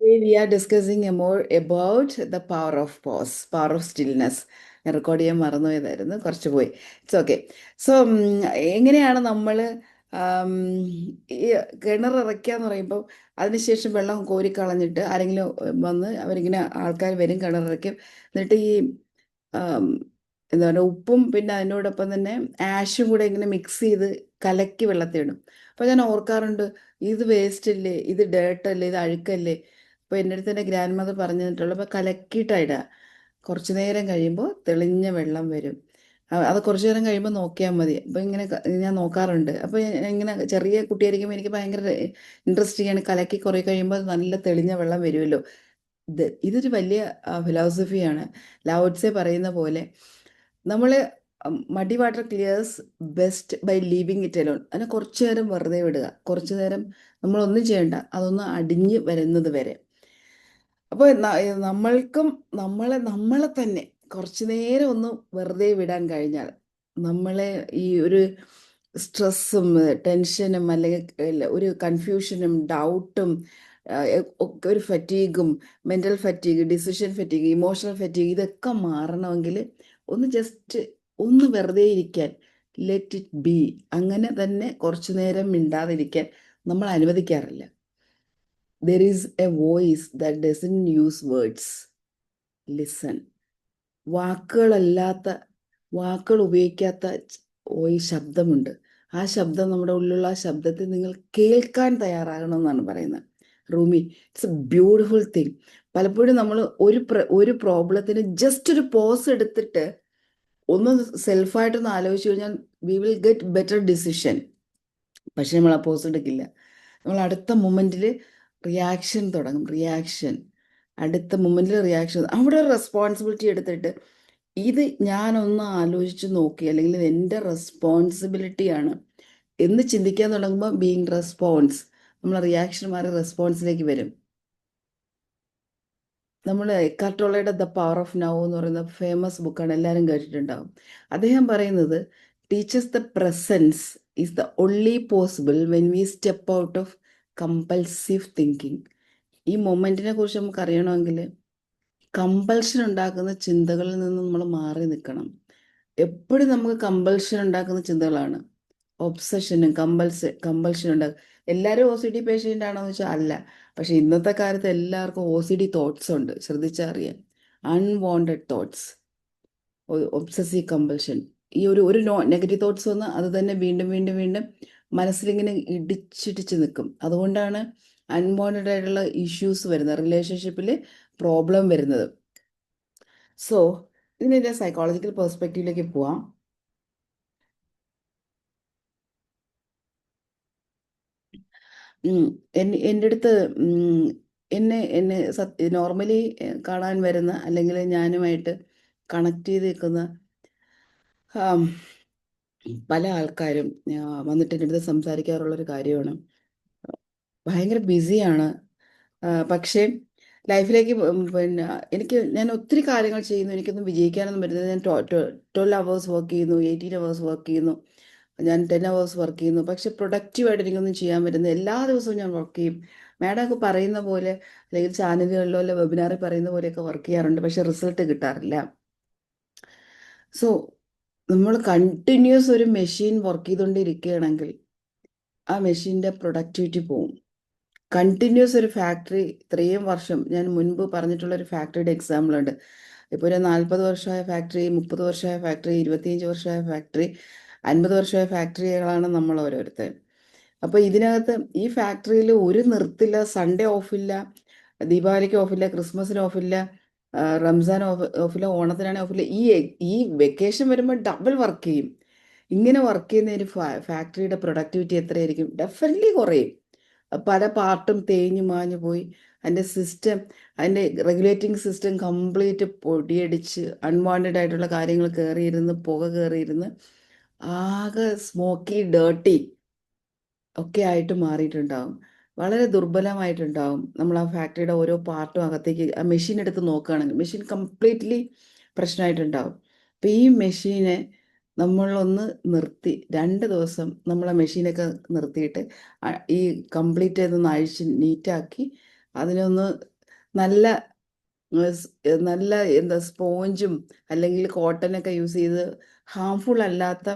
Today we are discussing more about the power of pause, power of stillness. ഞാൻ record ചെയ്യാൻ മറന്നുപോയതായിരുന്നു, കുറച്ച് പോയി. It's okay. So എങ്ങനെയാണ് നമ്മൾ ഈ കിണർ ഇറക്കാന്ന് പറയുമ്പോൾ അതിനുശേഷം വെള്ളം കോരിക്കളഞ്ഞിട്ട് ആരെങ്കിലും വന്ന് അവരിങ്ങനെ ആൾക്കാർ വരും, കിണറിറക്കും. എന്നിട്ട് ഈ ആം, എന്താ പറയുക, ഉപ്പും പിന്നെ അതിനോടൊപ്പം തന്നെ ആഷും കൂടെ ഇങ്ങനെ മിക്സ് ചെയ്ത് കലക്കി വെള്ളത്തിലിടും. അപ്പോൾ ഞാൻ ഓർക്കാറുണ്ട്, ഇത് വേസ്റ്റ് അല്ലേ, ഇത് ഡേർട്ടല്ലേ, ഇത് അഴുക്കല്ലേ. അപ്പോൾ എൻ്റെ അടുത്ത് എൻ്റെ ഗ്രാൻഡ് മദർ പറഞ്ഞു തന്നിട്ടുള്ളത്, അപ്പോൾ കലക്കിയിട്ടാണ് ഇടുക. കുറച്ച് നേരം കഴിയുമ്പോൾ തെളിഞ്ഞ വെള്ളം വരും. അത് കുറച്ച് നേരം കഴിയുമ്പോൾ നോക്കിയാൽ മതി. അപ്പോൾ ഇങ്ങനെ ഞാൻ നോക്കാറുണ്ട്. അപ്പോൾ ഇങ്ങനെ ചെറിയ കുട്ടിയായിരിക്കുമ്പോൾ എനിക്ക് ഭയങ്കര ഇൻട്രസ്റ്റിംഗ് ആണ്. കലക്കി കുറേ കഴിയുമ്പോൾ നല്ല തെളിഞ്ഞ വെള്ളം വരുമല്ലോ. ഇതൊരു വലിയ ഫിലോസഫിയാണ്. ലാവോട്സെ പറയുന്ന പോലെ നമ്മൾ muddy water clears best by leaving it alone. അതിനെ കുറച്ചു നേരം വെറുതെ വിടുക. കുറച്ചു നേരം നമ്മളൊന്നും ചെയ്യണ്ട, അതൊന്ന് അടിഞ്ഞ് വരുന്നത് വരെ. അപ്പോൾ നമ്മൾക്കും നമ്മളെ തന്നെ കുറച്ചു നേരം ഒന്ന് വെറുതെ വിടാൻ കഴിഞ്ഞാൽ നമ്മളെ ഈ ഒരു സ്ട്രെസ്സും ടെൻഷനും അല്ലെങ്കിൽ ഒരു കൺഫ്യൂഷനും ഡൗട്ടും ഒക്കെ ഒരു ഫറ്റീഗും, mental fatigue, decision fatigue, emotional fatigue, ഇതൊക്കെ മാറണമെങ്കിൽ ഒന്ന് ജസ്റ്റ് ഒന്ന് വെറുതെ ഇരിക്കാൻ, ലെറ്റ് ഇറ്റ് ബി, അങ്ങനെ തന്നെ കുറച്ചു നേരം മിണ്ടാതിരിക്കാൻ നമ്മൾ അനുവദിക്കാറില്ല. There is a voice that doesn't use words. Listen. വാക്കുകളല്ലാത്ത, വാക്കുകൾ ഉപയോഗിക്കാത്ത ഒരു ശബ്ദമുണ്ട്. ആ ശബ്ദം, നമ്മുടെ ഉള്ളിലുള്ള ആ ശബ്ദത്തെ നിങ്ങൾ കേൾക്കാൻ തയ്യാറാകണമെന്നാണ് പറയുന്നത്. റൂമി, ഇറ്റ്സ് എ ബ്യൂട്ടിഫുൾ തിങ്. പലപ്പോഴും നമ്മൾ ഒരു പ്രോബ്ലത്തിന് ജസ്റ്റ് ഒരു പോസ് എടുത്തിട്ട് ഒന്ന് സെൽഫായിട്ടൊന്ന് ആലോചിച്ച് കഴിഞ്ഞാൽ we will get better decision. പക്ഷെ നമ്മൾ ആ പോസ് എടുക്കില്ല. നമ്മൾ അടുത്ത മൊമെൻറ്റിൽ റിയാക്ഷൻ തുടങ്ങും. അടുത്ത മൊമെൻറ്റിൽ റിയാക്ഷൻ. അവിടെ ഒരു റെസ്പോൺസിബിലിറ്റി എടുത്തിട്ട് ഇത് ഞാനൊന്ന് ആലോചിച്ച് നോക്കി, അല്ലെങ്കിൽ ഇത് എൻ്റെ റെസ്പോൺസിബിലിറ്റിയാണ് എന്ന് ചിന്തിക്കാൻ തുടങ്ങുമ്പോൾ ബീങ് റെസ്പോൺസ്, നമ്മൾ റിയാക്ഷൻ മാറി റെസ്പോൺസിലേക്ക് വരും. നമ്മൾ എക്കാർട്ട് ടോളയുടെ ദ പവർ ഓഫ് നൗ എന്ന് പറയുന്ന ഫേമസ് ബുക്കാണ്, എല്ലാവരും കേട്ടിട്ടുണ്ടാവും. അദ്ദേഹം പറയുന്നത്, teaches the presence is the only possible when we step out of compulsive thinking. ഈ മൊമെൻറ്റിനെ കുറിച്ച് നമുക്ക് അറിയണമെങ്കിൽ കമ്പൽഷൻ ഉണ്ടാക്കുന്ന ചിന്തകളിൽ നിന്ന് നമ്മൾ മാറി നിൽക്കണം. എപ്പോഴും നമുക്ക് കമ്പൽഷൻ ഉണ്ടാക്കുന്ന ചിന്തകളാണ്. ഒബ്സഷനും കമ്പൽഷൻ ഉണ്ടാകും. എല്ലാവരും OCD പേഷ്യൻ്റ് ആണോ എന്ന് വെച്ചാൽ അല്ല. പക്ഷെ ഇന്നത്തെ കാലത്ത് എല്ലാവർക്കും OCD തോട്ട്സ് ഉണ്ട്, ശ്രദ്ധിച്ചറിയാൻ. Unwanted thoughts, obsessive compulsion. ഈ ഒരു നെഗറ്റീവ് തോട്ട്സ് വന്ന് അത് തന്നെ വീണ്ടും വീണ്ടും വീണ്ടും മനസ്സിലിങ്ങനെ ഇടിച്ചിടിച്ച് നിൽക്കും. അതുകൊണ്ടാണ് അൺവാണ്ടഡ് ആയിട്ടുള്ള ഇഷ്യൂസ് വരുന്നത്, റിലേഷൻഷിപ്പിൽ പ്രോബ്ലം വരുന്നത്. സോ ഇതിൻ്റെ സൈക്കോളജിക്കൽ പെർസ്പെക്റ്റീവിലേക്ക് പോവാം. എൻ്റെ അടുത്ത് എന്നെ നോർമലി കാണാൻ വരുന്ന, അല്ലെങ്കിൽ ഞാനുമായിട്ട് കണക്ട് ചെയ്ത് നിൽക്കുന്ന പല ആൾക്കാരും വന്നിട്ട് എൻ്റെ അടുത്ത് സംസാരിക്കാറുള്ളൊരു കാര്യമാണ്. ഭയങ്കര ബിസിയാണ്, പക്ഷേ ലൈഫിലേക്ക് പിന്നെ ഞാൻ ഒത്തിരി കാര്യങ്ങൾ ചെയ്യുന്നു, എനിക്കൊന്നും വിജയിക്കാനൊന്നും പറ്റുന്നത്. ഞാൻ 12 hours വർക്ക് ചെയ്യുന്നു, 18 hours വർക്ക് ചെയ്യുന്നു, ഞാൻ 10 hours വർക്ക് ചെയ്യുന്നു. പക്ഷെ പ്രൊഡക്റ്റീവായിട്ട് എനിക്കൊന്നും ചെയ്യാൻ പറ്റുന്നത്. എല്ലാ ദിവസവും ഞാൻ വർക്ക് ചെയ്യും. മാഡം ഒക്കെ പറയുന്ന പോലെ, അല്ലെങ്കിൽ ചാനലുകളിലോ അല്ലെ വെബിനാറിൽ പറയുന്ന പോലെയൊക്കെ വർക്ക് ചെയ്യാറുണ്ട്, പക്ഷെ റിസൾട്ട് കിട്ടാറില്ല. സോ നമ്മൾ കണ്ടിന്യൂസ് ഒരു മെഷീൻ വർക്ക് ചെയ്തുകൊണ്ടിരിക്കുകയാണെങ്കിൽ ആ മെഷീൻ്റെ പ്രൊഡക്ടിവിറ്റി പോവും. കണ്ടിന്യൂസ് ഒരു ഫാക്ടറി, ഇത്രയും വർഷം ഞാൻ മുൻപ് പറഞ്ഞിട്ടുള്ളൊരു ഫാക്ടറിയുടെ എക്സാമ്പിൾ ഉണ്ട്. ഇപ്പോൾ ഒരു 40 വർഷമായ ഫാക്ടറി, 30 വർഷമായ ഫാക്ടറി, 25 വർഷമായ ഫാക്ടറി, 50 വർഷമായ ഫാക്ടറികളാണ് നമ്മൾ ഓരോരുത്തർ. അപ്പോൾ ഇതിനകത്ത് ഈ ഫാക്ടറിയിൽ ഒരു നിർത്തില്ല. സൺഡേ ഓഫില്ല, ദീപാവലിക്ക് ഓഫില്ല, ക്രിസ്മസിന് ഓഫില്ല, റംസാൻ ഓഫില്ല, ഓണത്തിനാണെങ്കിൽ ഓഫില്ല. ഈ വെക്കേഷൻ വരുമ്പോൾ ഡബിൾ വർക്ക് ചെയ്യും. ഇങ്ങനെ വർക്ക് ചെയ്യുന്ന ഒരു ഫാക്ടറിയുടെ പ്രൊഡക്ടിവിറ്റി എത്രയായിരിക്കും? ഡെഫിനറ്റ്ലി കുറയും. പല പാർട്ടും തേഞ്ഞു മാഞ്ഞു പോയി. അതിൻ്റെ റെഗുലേറ്റിംഗ് സിസ്റ്റം കംപ്ലീറ്റ് പൊടിയടിച്ച് അൺവാണ്ടഡ് ആയിട്ടുള്ള കാര്യങ്ങൾ കയറിയിരുന്ന്, പുക കയറിയിരുന്ന് ആകെ സ്മോക്കി ഡേർട്ടി ഒക്കെ ആയിട്ട് മാറിയിട്ടുണ്ടാവും. വളരെ ദുർബലമായിട്ടുണ്ടാവും. നമ്മൾ ആ ഫാക്ടറിയുടെ ഓരോ പാർട്ടും അകത്തേക്ക് ആ മെഷീൻ എടുത്ത് നോക്കുകയാണെങ്കിൽ മെഷീൻ കംപ്ലീറ്റ്ലി പ്രശ്നമായിട്ടുണ്ടാവും. അപ്പോൾ ഈ മെഷീനെ നമ്മളൊന്ന് നിർത്തി 2 ദിവസം നമ്മൾ ആ മെഷീനൊക്കെ നിർത്തിയിട്ട് ഈ കംപ്ലീറ്റ് ചെയ്തൊന്ന് അഴിച്ച് നീറ്റാക്കി അതിനൊന്ന് നല്ല നല്ല എന്താ സ്പോഞ്ചും അല്ലെങ്കിൽ കോട്ടനൊക്കെ യൂസ് ചെയ്ത് ഹാംഫുൾ അല്ലാത്ത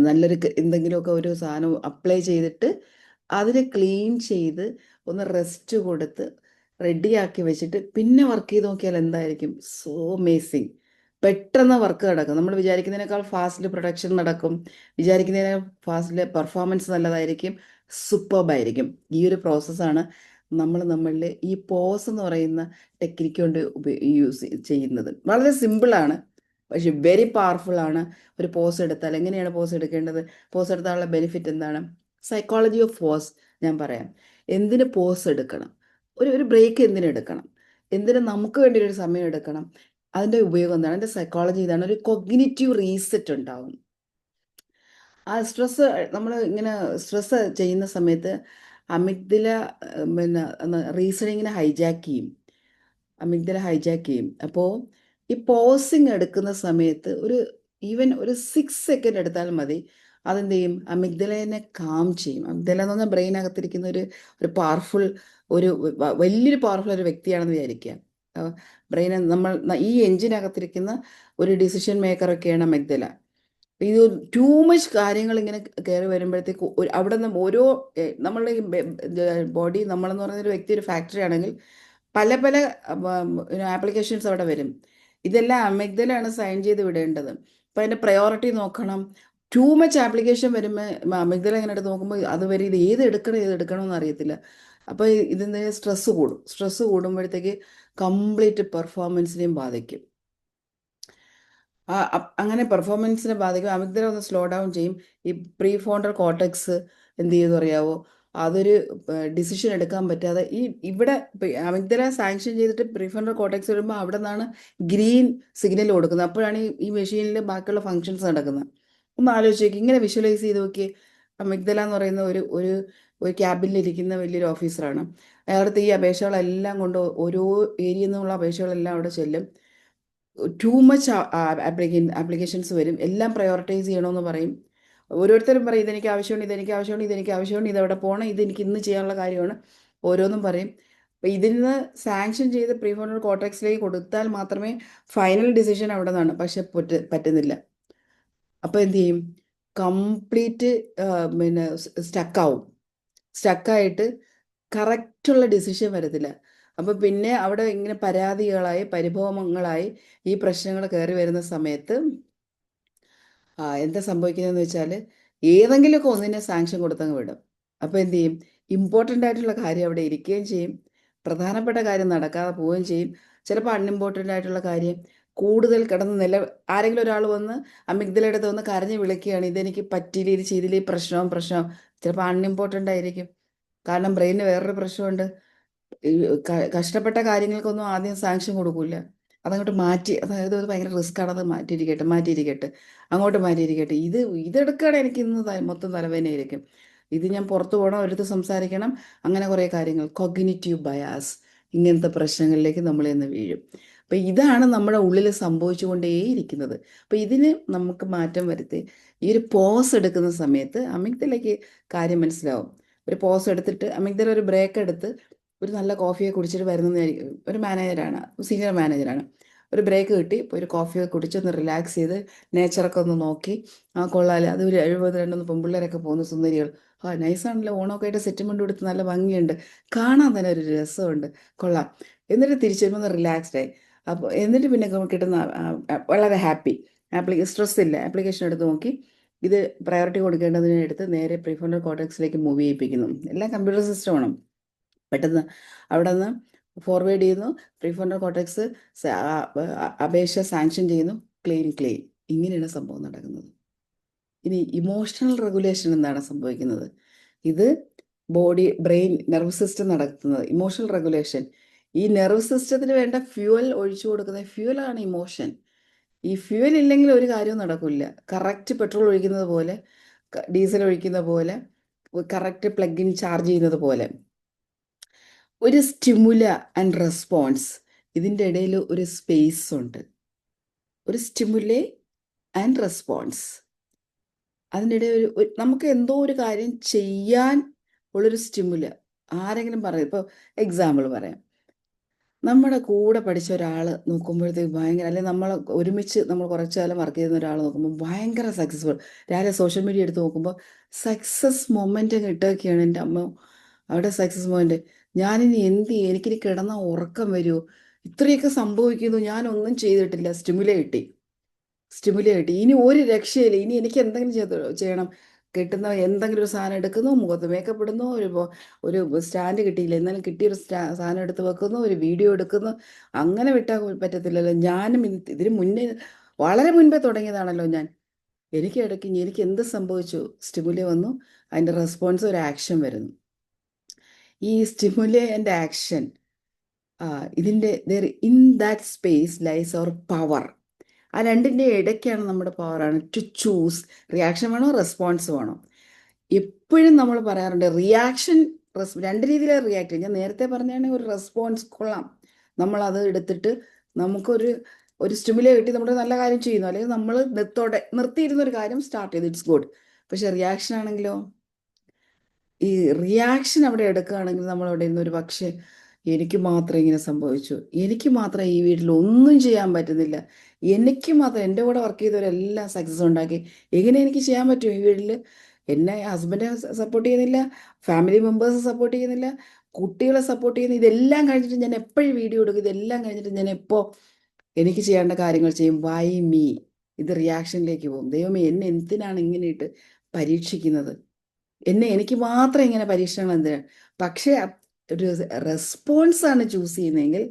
നല്ലൊരു എന്തെങ്കിലുമൊക്കെ ഒരു സാധനം അപ്ലൈ ചെയ്തിട്ട് അതിനെ ക്ലീൻ ചെയ്ത് ഒന്ന് റെസ്റ്റ് കൊടുത്ത് റെഡിയാക്കി വെച്ചിട്ട് പിന്നെ വർക്ക് ചെയ്ത് നോക്കിയാൽ എന്തായിരിക്കും? So amazing. പെട്ടെന്ന് വർക്ക് നടക്കും. നമ്മൾ വിചാരിക്കുന്നതിനേക്കാൾ ഫാസ്റ്റിൽ പ്രൊഡക്ഷൻ നടക്കും. വിചാരിക്കുന്നതിനേക്കാൾ ഫാസ്റ്റിൽ പെർഫോമൻസ് നല്ലതായിരിക്കും. സൂപ്പർബായിരിക്കും. ഈ ഒരു പ്രോസസ്സാണ് നമ്മളിൽ ഈ പോസ് എന്ന് പറയുന്ന ടെക്നിക്ക് കൊണ്ട് യൂസ് ചെയ്യുന്നത്. വളരെ സിമ്പിളാണ്, പക്ഷെ വെരി പവർഫുൾ ആണ്. ഒരു പോസ് എടുത്താൽ എങ്ങനെയാണ് പോസ് എടുക്കേണ്ടത്? പോസ് എടുത്താലുള്ള ബെനിഫിറ്റ് എന്താണ്? സൈക്കോളജി ഓഫ് പോസ് ഞാൻ പറയാം. എന്തിന് പോസ് എടുക്കണം? ഒരു ബ്രേക്ക് എന്തിനെടുക്കണം? എന്തിന് നമുക്ക് വേണ്ടി ഒരു സമയം എടുക്കണം? അതിൻ്റെ ഉപയോഗം എന്താണ്? അതിൻ്റെ സൈക്കോളജി ഇതാണ്. ഒരു കൊഗ്നിറ്റീവ് റീസെറ്റ് ഉണ്ടാവും. ആ സ്ട്രെസ് നമ്മൾ ഇങ്ങനെ സ്ട്രെസ് ചെയ്യുന്ന സമയത്ത് അമിഗ്ദല പിന്നെ റീസണിങ്ങിനെ ഹൈജാക്ക് ചെയ്യും. അപ്പോൾ ഈ പോസിങ് എടുക്കുന്ന സമയത്ത് ഈവൻ ഒരു 6 സെക്കൻഡ് എടുത്താൽ മതി. അതെന്ത് ചെയ്യും? അമിഗ്ദലേനെ കാം ചെയ്യും. അമിഗ്ദല എന്ന് പറഞ്ഞാൽ ബ്രെയിനകത്തിരിക്കുന്ന ഒരു പവർഫുൾ വലിയൊരു പവർഫുൾ ഒരു വ്യക്തിയാണെന്ന് വിചാരിക്കുക. ബ്രെയിൻ ഈ എഞ്ചിനകത്തിരിക്കുന്ന ഒരു ഡിസിഷൻ മേക്കറൊക്കെയാണ് അമിഗ്ദല. ഇത് ടൂ മച്ച് കാര്യങ്ങൾ ഇങ്ങനെ കയറി വരുമ്പോഴത്തേക്ക് അവിടെ നിന്ന് ഓരോ നമ്മളുടെ ബോഡി നമ്മളെന്ന് പറയുന്ന ഒരു വ്യക്തി ഒരു ഫാക്ടറി ആണെങ്കിൽ പല പല ആപ്ലിക്കേഷൻസ് അവിടെ വരും. ഇതെല്ലാം അമിഗ്ദലാണ് സൈൻ ചെയ്ത് വിടേണ്ടത്. അപ്പം അതിൻ്റെ പ്രയോറിറ്റി നോക്കണം. ടൂ മച്ച് ആപ്ലിക്കേഷൻ വരുമ്പോൾ അമിഗ്ദല ഇങ്ങനെ എടുത്ത് നോക്കുമ്പോൾ അതുവരെ ഇത് ഏത് എടുക്കണം എന്ന് അറിയത്തില്ല. അപ്പോൾ ഇതിൻ്റെ സ്ട്രെസ്സ് കൂടുമ്പോഴത്തേക്ക് കംപ്ലീറ്റ് പെർഫോമൻസിനെയും ബാധിക്കും. അങ്ങനെ പെർഫോമൻസിനെ ബാധിക്കും. അമിഗ്ദല ഒന്ന് സ്ലോ ഡൗൺ ചെയ്യും. ഈ പ്രീ ഫ്രോണ്ടൽ കോർട്ടെക്സ് എന്ത് ചെയ്യുമെന്ന് അറിയാവോ? അതൊരു ഡിസിഷൻ എടുക്കാൻ പറ്റാതെ ഇവിടെ അമിഗ്ദല സാങ്ഷൻ ചെയ്തിട്ട് പ്രീ ഫ്രോണ്ടൽ കോർട്ടെക്സ് വരുമ്പോൾ അവിടെ നിന്നാണ് ഗ്രീൻ സിഗ്നൽ കൊടുക്കുന്നത്. അപ്പോഴാണ് ഈ മെഷീനിൽ ബാക്കിയുള്ള ഫങ്ഷൻസ് നടക്കുന്നത്. ഒന്ന് ആലോചിച്ച് നോക്കി, ഇങ്ങനെ വിഷ്വലൈസ് ചെയ്ത് നോക്കി. അമിഗ്ദല എന്ന് പറയുന്ന ഒരു ക്യാബിനിലിരിക്കുന്ന വലിയൊരു ഓഫീസറാണ്. അയാളുടെ ഈ അപേക്ഷകളെല്ലാം കൊണ്ട് ഓരോ ഏരിയയിൽ നിന്നുള്ള അപേക്ഷകളെല്ലാം അവിടെ ചെല്ലും. ടൂ മച്ച് ആപ്ലിക്കേഷൻസ് വരും. എല്ലാം പ്രയോറിറ്റൈസ് ചെയ്യണമെന്ന് പറയും. ഓരോരുത്തരും പറയും ഇതെനിക്ക് ആവശ്യമാണ്, ഇതെനിക്ക് ആവശ്യമാണ്, ഇതെനിക്ക് ആവശ്യമാണ്, ഇതെവിടെ പോകണം, ഇതെനിക്ക് ഇന്ന് ചെയ്യാനുള്ള കാര്യമാണ്, ഓരോന്നും പറയും. അപ്പോൾ ഇതിൽ നിന്ന് സാങ്ഷൻ ചെയ്ത് പ്രീ ഫ്രോണ്ടൽ കോർട്ടെക്സിലേക്ക് കൊടുത്താൽ മാത്രമേ ഫൈനൽ ഡിസിഷൻ അവിടെ നിന്നാണ്. പക്ഷെ പറ്റുന്നില്ല. അപ്പോൾ എന്ത് ചെയ്യും? കംപ്ലീറ്റ് പിന്നെ സ്റ്റക്കായിട്ട് കറക്റ്റുള്ള ഡിസിഷൻ വരത്തില്ല. അപ്പോൾ പിന്നെ അവിടെ ഇങ്ങനെ പരാതികളായി പരിഭവങ്ങളായി ഈ പ്രശ്നങ്ങൾ കയറി വരുന്ന സമയത്ത് എന്താ സംഭവിക്കുന്നതെന്ന് വെച്ചാൽ ഏതെങ്കിലുമൊക്കെ ഒന്നിനെ സാങ്ഷൻ കൊടുത്തങ്ങ് വിടും. അപ്പോൾ എന്ത് ചെയ്യും? ഇമ്പോർട്ടൻ്റ് ആയിട്ടുള്ള കാര്യം അവിടെ ഇരിക്കുകയും ചെയ്യും, പ്രധാനപ്പെട്ട കാര്യം നടക്കാതെ പോവുകയും ചെയ്യും. ചിലപ്പോൾ അൺഇമ്പോർട്ടൻ്റ് ആയിട്ടുള്ള കാര്യം കൂടുതൽ കിടന്ന് ആരെങ്കിലും ഒരാൾ വന്ന് അമിഗ്ദലയുടെ അടുത്ത് വന്ന് കരഞ്ഞ് വിളിക്കുകയാണ്, ഇതെനിക്ക് പറ്റിയില്ല, ഇത് ചെയ്തില്ല, ഈ പ്രശ്നം ചിലപ്പോൾ അൺഇമ്പോർട്ടൻ്റ് ആയിരിക്കും. കാരണം ബ്രെയിനിന് വേറൊരു പ്രശ്നമുണ്ട്. ഈ കഷ്ടപ്പെട്ട കാര്യങ്ങൾക്കൊന്നും ആദ്യം സാങ്ഷൻ കൊടുക്കില്ല. അതങ്ങോട്ട് മാറ്റി, അതായത് അത് ഭയങ്കര റിസ്ക് ആണ്, അത് മാറ്റിയിരിക്കട്ടെ, അങ്ങോട്ട് മാറ്റിയിരിക്കട്ടെ. ഇതെടുക്കുകയാണെങ്കിൽ എനിക്ക് ഇന്ന് മൊത്തം തലവേദനയായിരിക്കും. ഇത് ഞാൻ പുറത്ത് പോകണം, ഒരിടത്ത് സംസാരിക്കണം, അങ്ങനെ കുറേ കാര്യങ്ങൾ. കൊഗ്നിറ്റീവ് ബയാസ്, ഇങ്ങനത്തെ പ്രശ്നങ്ങളിലേക്ക് നമ്മൾ ഇന്ന് വീഴും. അപ്പം ഇതാണ് നമ്മുടെ ഉള്ളിൽ സംഭവിച്ചുകൊണ്ടേയിരിക്കുന്നത്. അപ്പം ഇതിന് നമുക്ക് മാറ്റം വരുത്തി ഈ ഒരു പോസ് എടുക്കുന്ന സമയത്ത് അമിഗ്ദലയ്ക്ക് കാര്യം മനസ്സിലാവും. ഒരു പോസ് എടുത്തിട്ട് അമിഗ്ദല ഒരു ബ്രേക്ക് എടുത്ത് ഒരു നല്ല കോഫിയെ കുടിച്ചിട്ട് വരുന്നതായിരിക്കും. ഒരു മാനേജറാണ്, സീനിയർ മാനേജറാണ്. ഒരു ബ്രേക്ക് കിട്ടി, ഒരു കോഫിയൊക്കെ കുടിച്ചൊന്ന് റിലാക്സ് ചെയ്ത് നേച്ചറൊക്കെ ഒന്ന് നോക്കി, കൊള്ളാല്ലേ, അത് ഒരു 72 പെൺപിള്ളേരൊക്കെ പോകുന്ന സുന്ദരികൾ, നൈസാണല്ലോ, ഓണമൊക്കെ ആയിട്ട് സെറ്റിൽമെൻറ്റ് കൊടുത്ത് നല്ല ഭംഗിയുണ്ട്, കാണാൻ തന്നെ ഒരു രസമുണ്ട്, കൊള്ളാം. എന്നിട്ട് തിരിച്ചു വരുമ്പോൾ ഒന്ന് റിലാക്സ്ഡായി. അപ്പോൾ എന്നിട്ട് പിന്നെ കിട്ടുന്ന വളരെ ഹാപ്പി, സ്ട്രെസ് ഇല്ല. ആപ്ലിക്കേഷൻ എടുത്ത് നോക്കി ഇത് പ്രയോറിറ്റി കൊടുക്കേണ്ടതിനെ എടുത്ത് നേരെ പ്രീഫ്രോണ്ടൽ കോർട്ടെക്സിലേക്ക് മൂവ് ചെയ്യിപ്പിക്കുന്നു. എല്ലാം കമ്പ്യൂട്ടർ സിസ്റ്റമാണ്. പെട്ടെന്ന് അവിടെ നിന്ന് ഫോർവേഡ് ചെയ്യുന്നു, പ്രീഫ്രോണ്ടൽ കോർട്ടെക്സ് അപേക്ഷ സാങ്ഷൻ ചെയ്യുന്നു, ക്ലെയിം. ഇങ്ങനെയാണ് സംഭവം നടക്കുന്നത്. ഇനി ഇമോഷണൽ റെഗുലേഷൻ എന്താണ് സംഭവിക്കുന്നത്? ഇത് ബ്രെയിൻ നെർവ് സിസ്റ്റം നടത്തുന്നത് ഇമോഷണൽ റെഗുലേഷൻ. ഈ നെർവ് സിസ്റ്റത്തിന് വേണ്ട ഫ്യൂവൽ ഒഴിച്ചു കൊടുക്കുന്ന ഫ്യൂവലാണ് ഇമോഷൻ. ഈ ഫ്യൂവൽ ഇല്ലെങ്കിൽ ഒരു കാര്യവും നടക്കില്ല. കറക്റ്റ് പെട്രോൾ ഒഴിക്കുന്നത് പോലെ, ഡീസൽ ഒഴിക്കുന്ന പോലെ, കറക്റ്റ് പ്ലഗ് ഇൻ ചാർജ് ചെയ്യുന്നത് പോലെ ഒരു സ്റ്റിമുല ആൻഡ് റെസ്പോൺസ്, ഇതിൻ്റെ ഇടയിൽ ഒരു സ്പേസ് ഉണ്ട്. ഒരു സ്റ്റിമുലേ ആൻഡ് റെസ്പോൺസ്, അതിനിടെ നമുക്ക് എന്തോ ഒരു കാര്യം ചെയ്യാൻ ഉള്ളൊരു സ്റ്റിമുല, ആരെങ്കിലും പറയും, ഇപ്പോൾ എക്സാമ്പിൾ പറയാം, നമ്മുടെ കൂടെ പഠിച്ച ഒരാൾ നോക്കുമ്പോഴത്തേക്ക് ഭയങ്കര, അല്ലെങ്കിൽ നമ്മൾ ഒരുമിച്ച് നമ്മൾ കുറച്ചു കാലം വർക്ക് ചെയ്യുന്ന ഒരാൾ നോക്കുമ്പോൾ ഭയങ്കര സക്സസ്ഫുൾ, രാവിലെ സോഷ്യൽ മീഡിയ എടുത്ത് നോക്കുമ്പോൾ സക്സസ് മൊമെൻ്റ് കിട്ടുകയൊക്കെയാണ്. എൻ്റെ അമ്മ, അവിടെ സക്സസ് മൊമെൻ്റ്. ഞാനിനി എന്ത് ചെയ്യും? എനിക്കിനി കിടന്ന ഉറക്കം വരുമോ? ഇത്രയൊക്കെ സംഭവിക്കുന്നു, ഞാനൊന്നും ചെയ്തിട്ടില്ല. സ്റ്റിമുലേറ്റ് ഇനി ഒരു രക്ഷയില്ല. ഇനി എനിക്ക് എന്തെങ്കിലും ചെയ്യണം. കിട്ടുന്ന എന്തെങ്കിലും ഒരു സാധനം എടുക്കുന്നു, മുഖത്ത് മേക്കപ്പ് ഇടുന്നു, ഒരു സ്റ്റാൻഡ് കിട്ടിയില്ല, എന്നാലും കിട്ടിയൊരു സാധനം എടുത്ത് വെക്കുന്നു, ഒരു വീഡിയോ എടുക്കുന്നു. അങ്ങനെ വിട്ടാൽ പറ്റത്തില്ലല്ലോ. ഞാനും ഇതിന് മുന്നേ, വളരെ മുൻപേ തുടങ്ങിയതാണല്ലോ ഞാൻ. എനിക്ക് ഇടയ്ക്ക് എനിക്ക് എന്ത് സംഭവിച്ചു? സ്റ്റിമുലേ വന്നു, അതിൻ്റെ റെസ്പോൺസ് ഒരു ആക്ഷൻ വരുന്നു. ഈ സ്റ്റിമുലേ ആൻഡ് ആക്ഷൻ, ഇതിൻ്റെ in that space lies our power. ആ രണ്ടിൻ്റെ ഇടയ്ക്കാണ് നമ്മുടെ പവറാണ് ടു ചൂസ്. റിയാക്ഷൻ വേണോ, റെസ്പോൺസ് വേണോ? എപ്പോഴും നമ്മൾ പറയാറുണ്ട് റിയാക്ഷൻ, രണ്ട് രീതിയിലാണ് റിയാക്ട് ചെയ്യും. ഞാൻ നേരത്തെ പറഞ്ഞാണെങ്കിൽ ഒരു റെസ്പോൺസ് കൊള്ളാം, നമ്മളത് എടുത്തിട്ട് ഒരു സ്റ്റിമുലേ കിട്ടി, നമ്മൾ നല്ല കാര്യം ചെയ്യുന്നു, അല്ലെങ്കിൽ നമ്മൾ നിർത്തിയിരുന്ന ഒരു കാര്യം സ്റ്റാർട്ട് ചെയ്തു, ഇറ്റ്സ് ഗുഡ്. പക്ഷെ റിയാക്ഷൻ ആണെങ്കിലോ, ഈ റിയാക്ഷൻ അവിടെ എടുക്കുകയാണെങ്കിൽ നമ്മൾ അവിടെ ഇരുന്ന് ഒരു പക്ഷേ എനിക്ക് മാത്രം ഇങ്ങനെ സംഭവിച്ചു, എനിക്ക് മാത്രം ഈ വീട്ടിൽ ഒന്നും ചെയ്യാൻ പറ്റുന്നില്ല, എനിക്ക് മാത്രം, എൻ്റെ കൂടെ വർക്ക് ചെയ്തവരെല്ലാം സക്സസ് ഉണ്ടാക്കി, എങ്ങനെ എനിക്ക് ചെയ്യാൻ പറ്റും ഈ വീട്ടിൽ? എന്നെ ഹസ്ബൻഡ് സപ്പോർട്ട് ചെയ്യുന്നില്ല, ഫാമിലി മെമ്പേഴ്സ് സപ്പോർട്ട് ചെയ്യുന്നില്ല, കുട്ടികളെ സപ്പോർട്ട് ചെയ്യുന്നു. ഇതെല്ലാം കഴിഞ്ഞിട്ട് ഞാൻ എപ്പോഴും വീഡിയോ എടുക്കും, ഇതെല്ലാം കഴിഞ്ഞിട്ട് ഞാൻ എപ്പോൾ എനിക്ക് ചെയ്യേണ്ട കാര്യങ്ങൾ ചെയ്യും? Y me? ഇത് റിയാക്ഷനിലേക്ക് പോകും. ദൈവമേ, എന്നെ എന്തിനാണ് ഇങ്ങനെയിട്ട് പരീക്ഷിക്കുന്നത്? എനിക്ക് മാത്രം ഇങ്ങനെ പരീക്ഷണങ്ങൾ എന്തിനാണ്? പക്ഷേ ഒരു റെസ്പോൺസാണ് ചൂസ് ചെയ്യുന്നതെങ്കിൽ,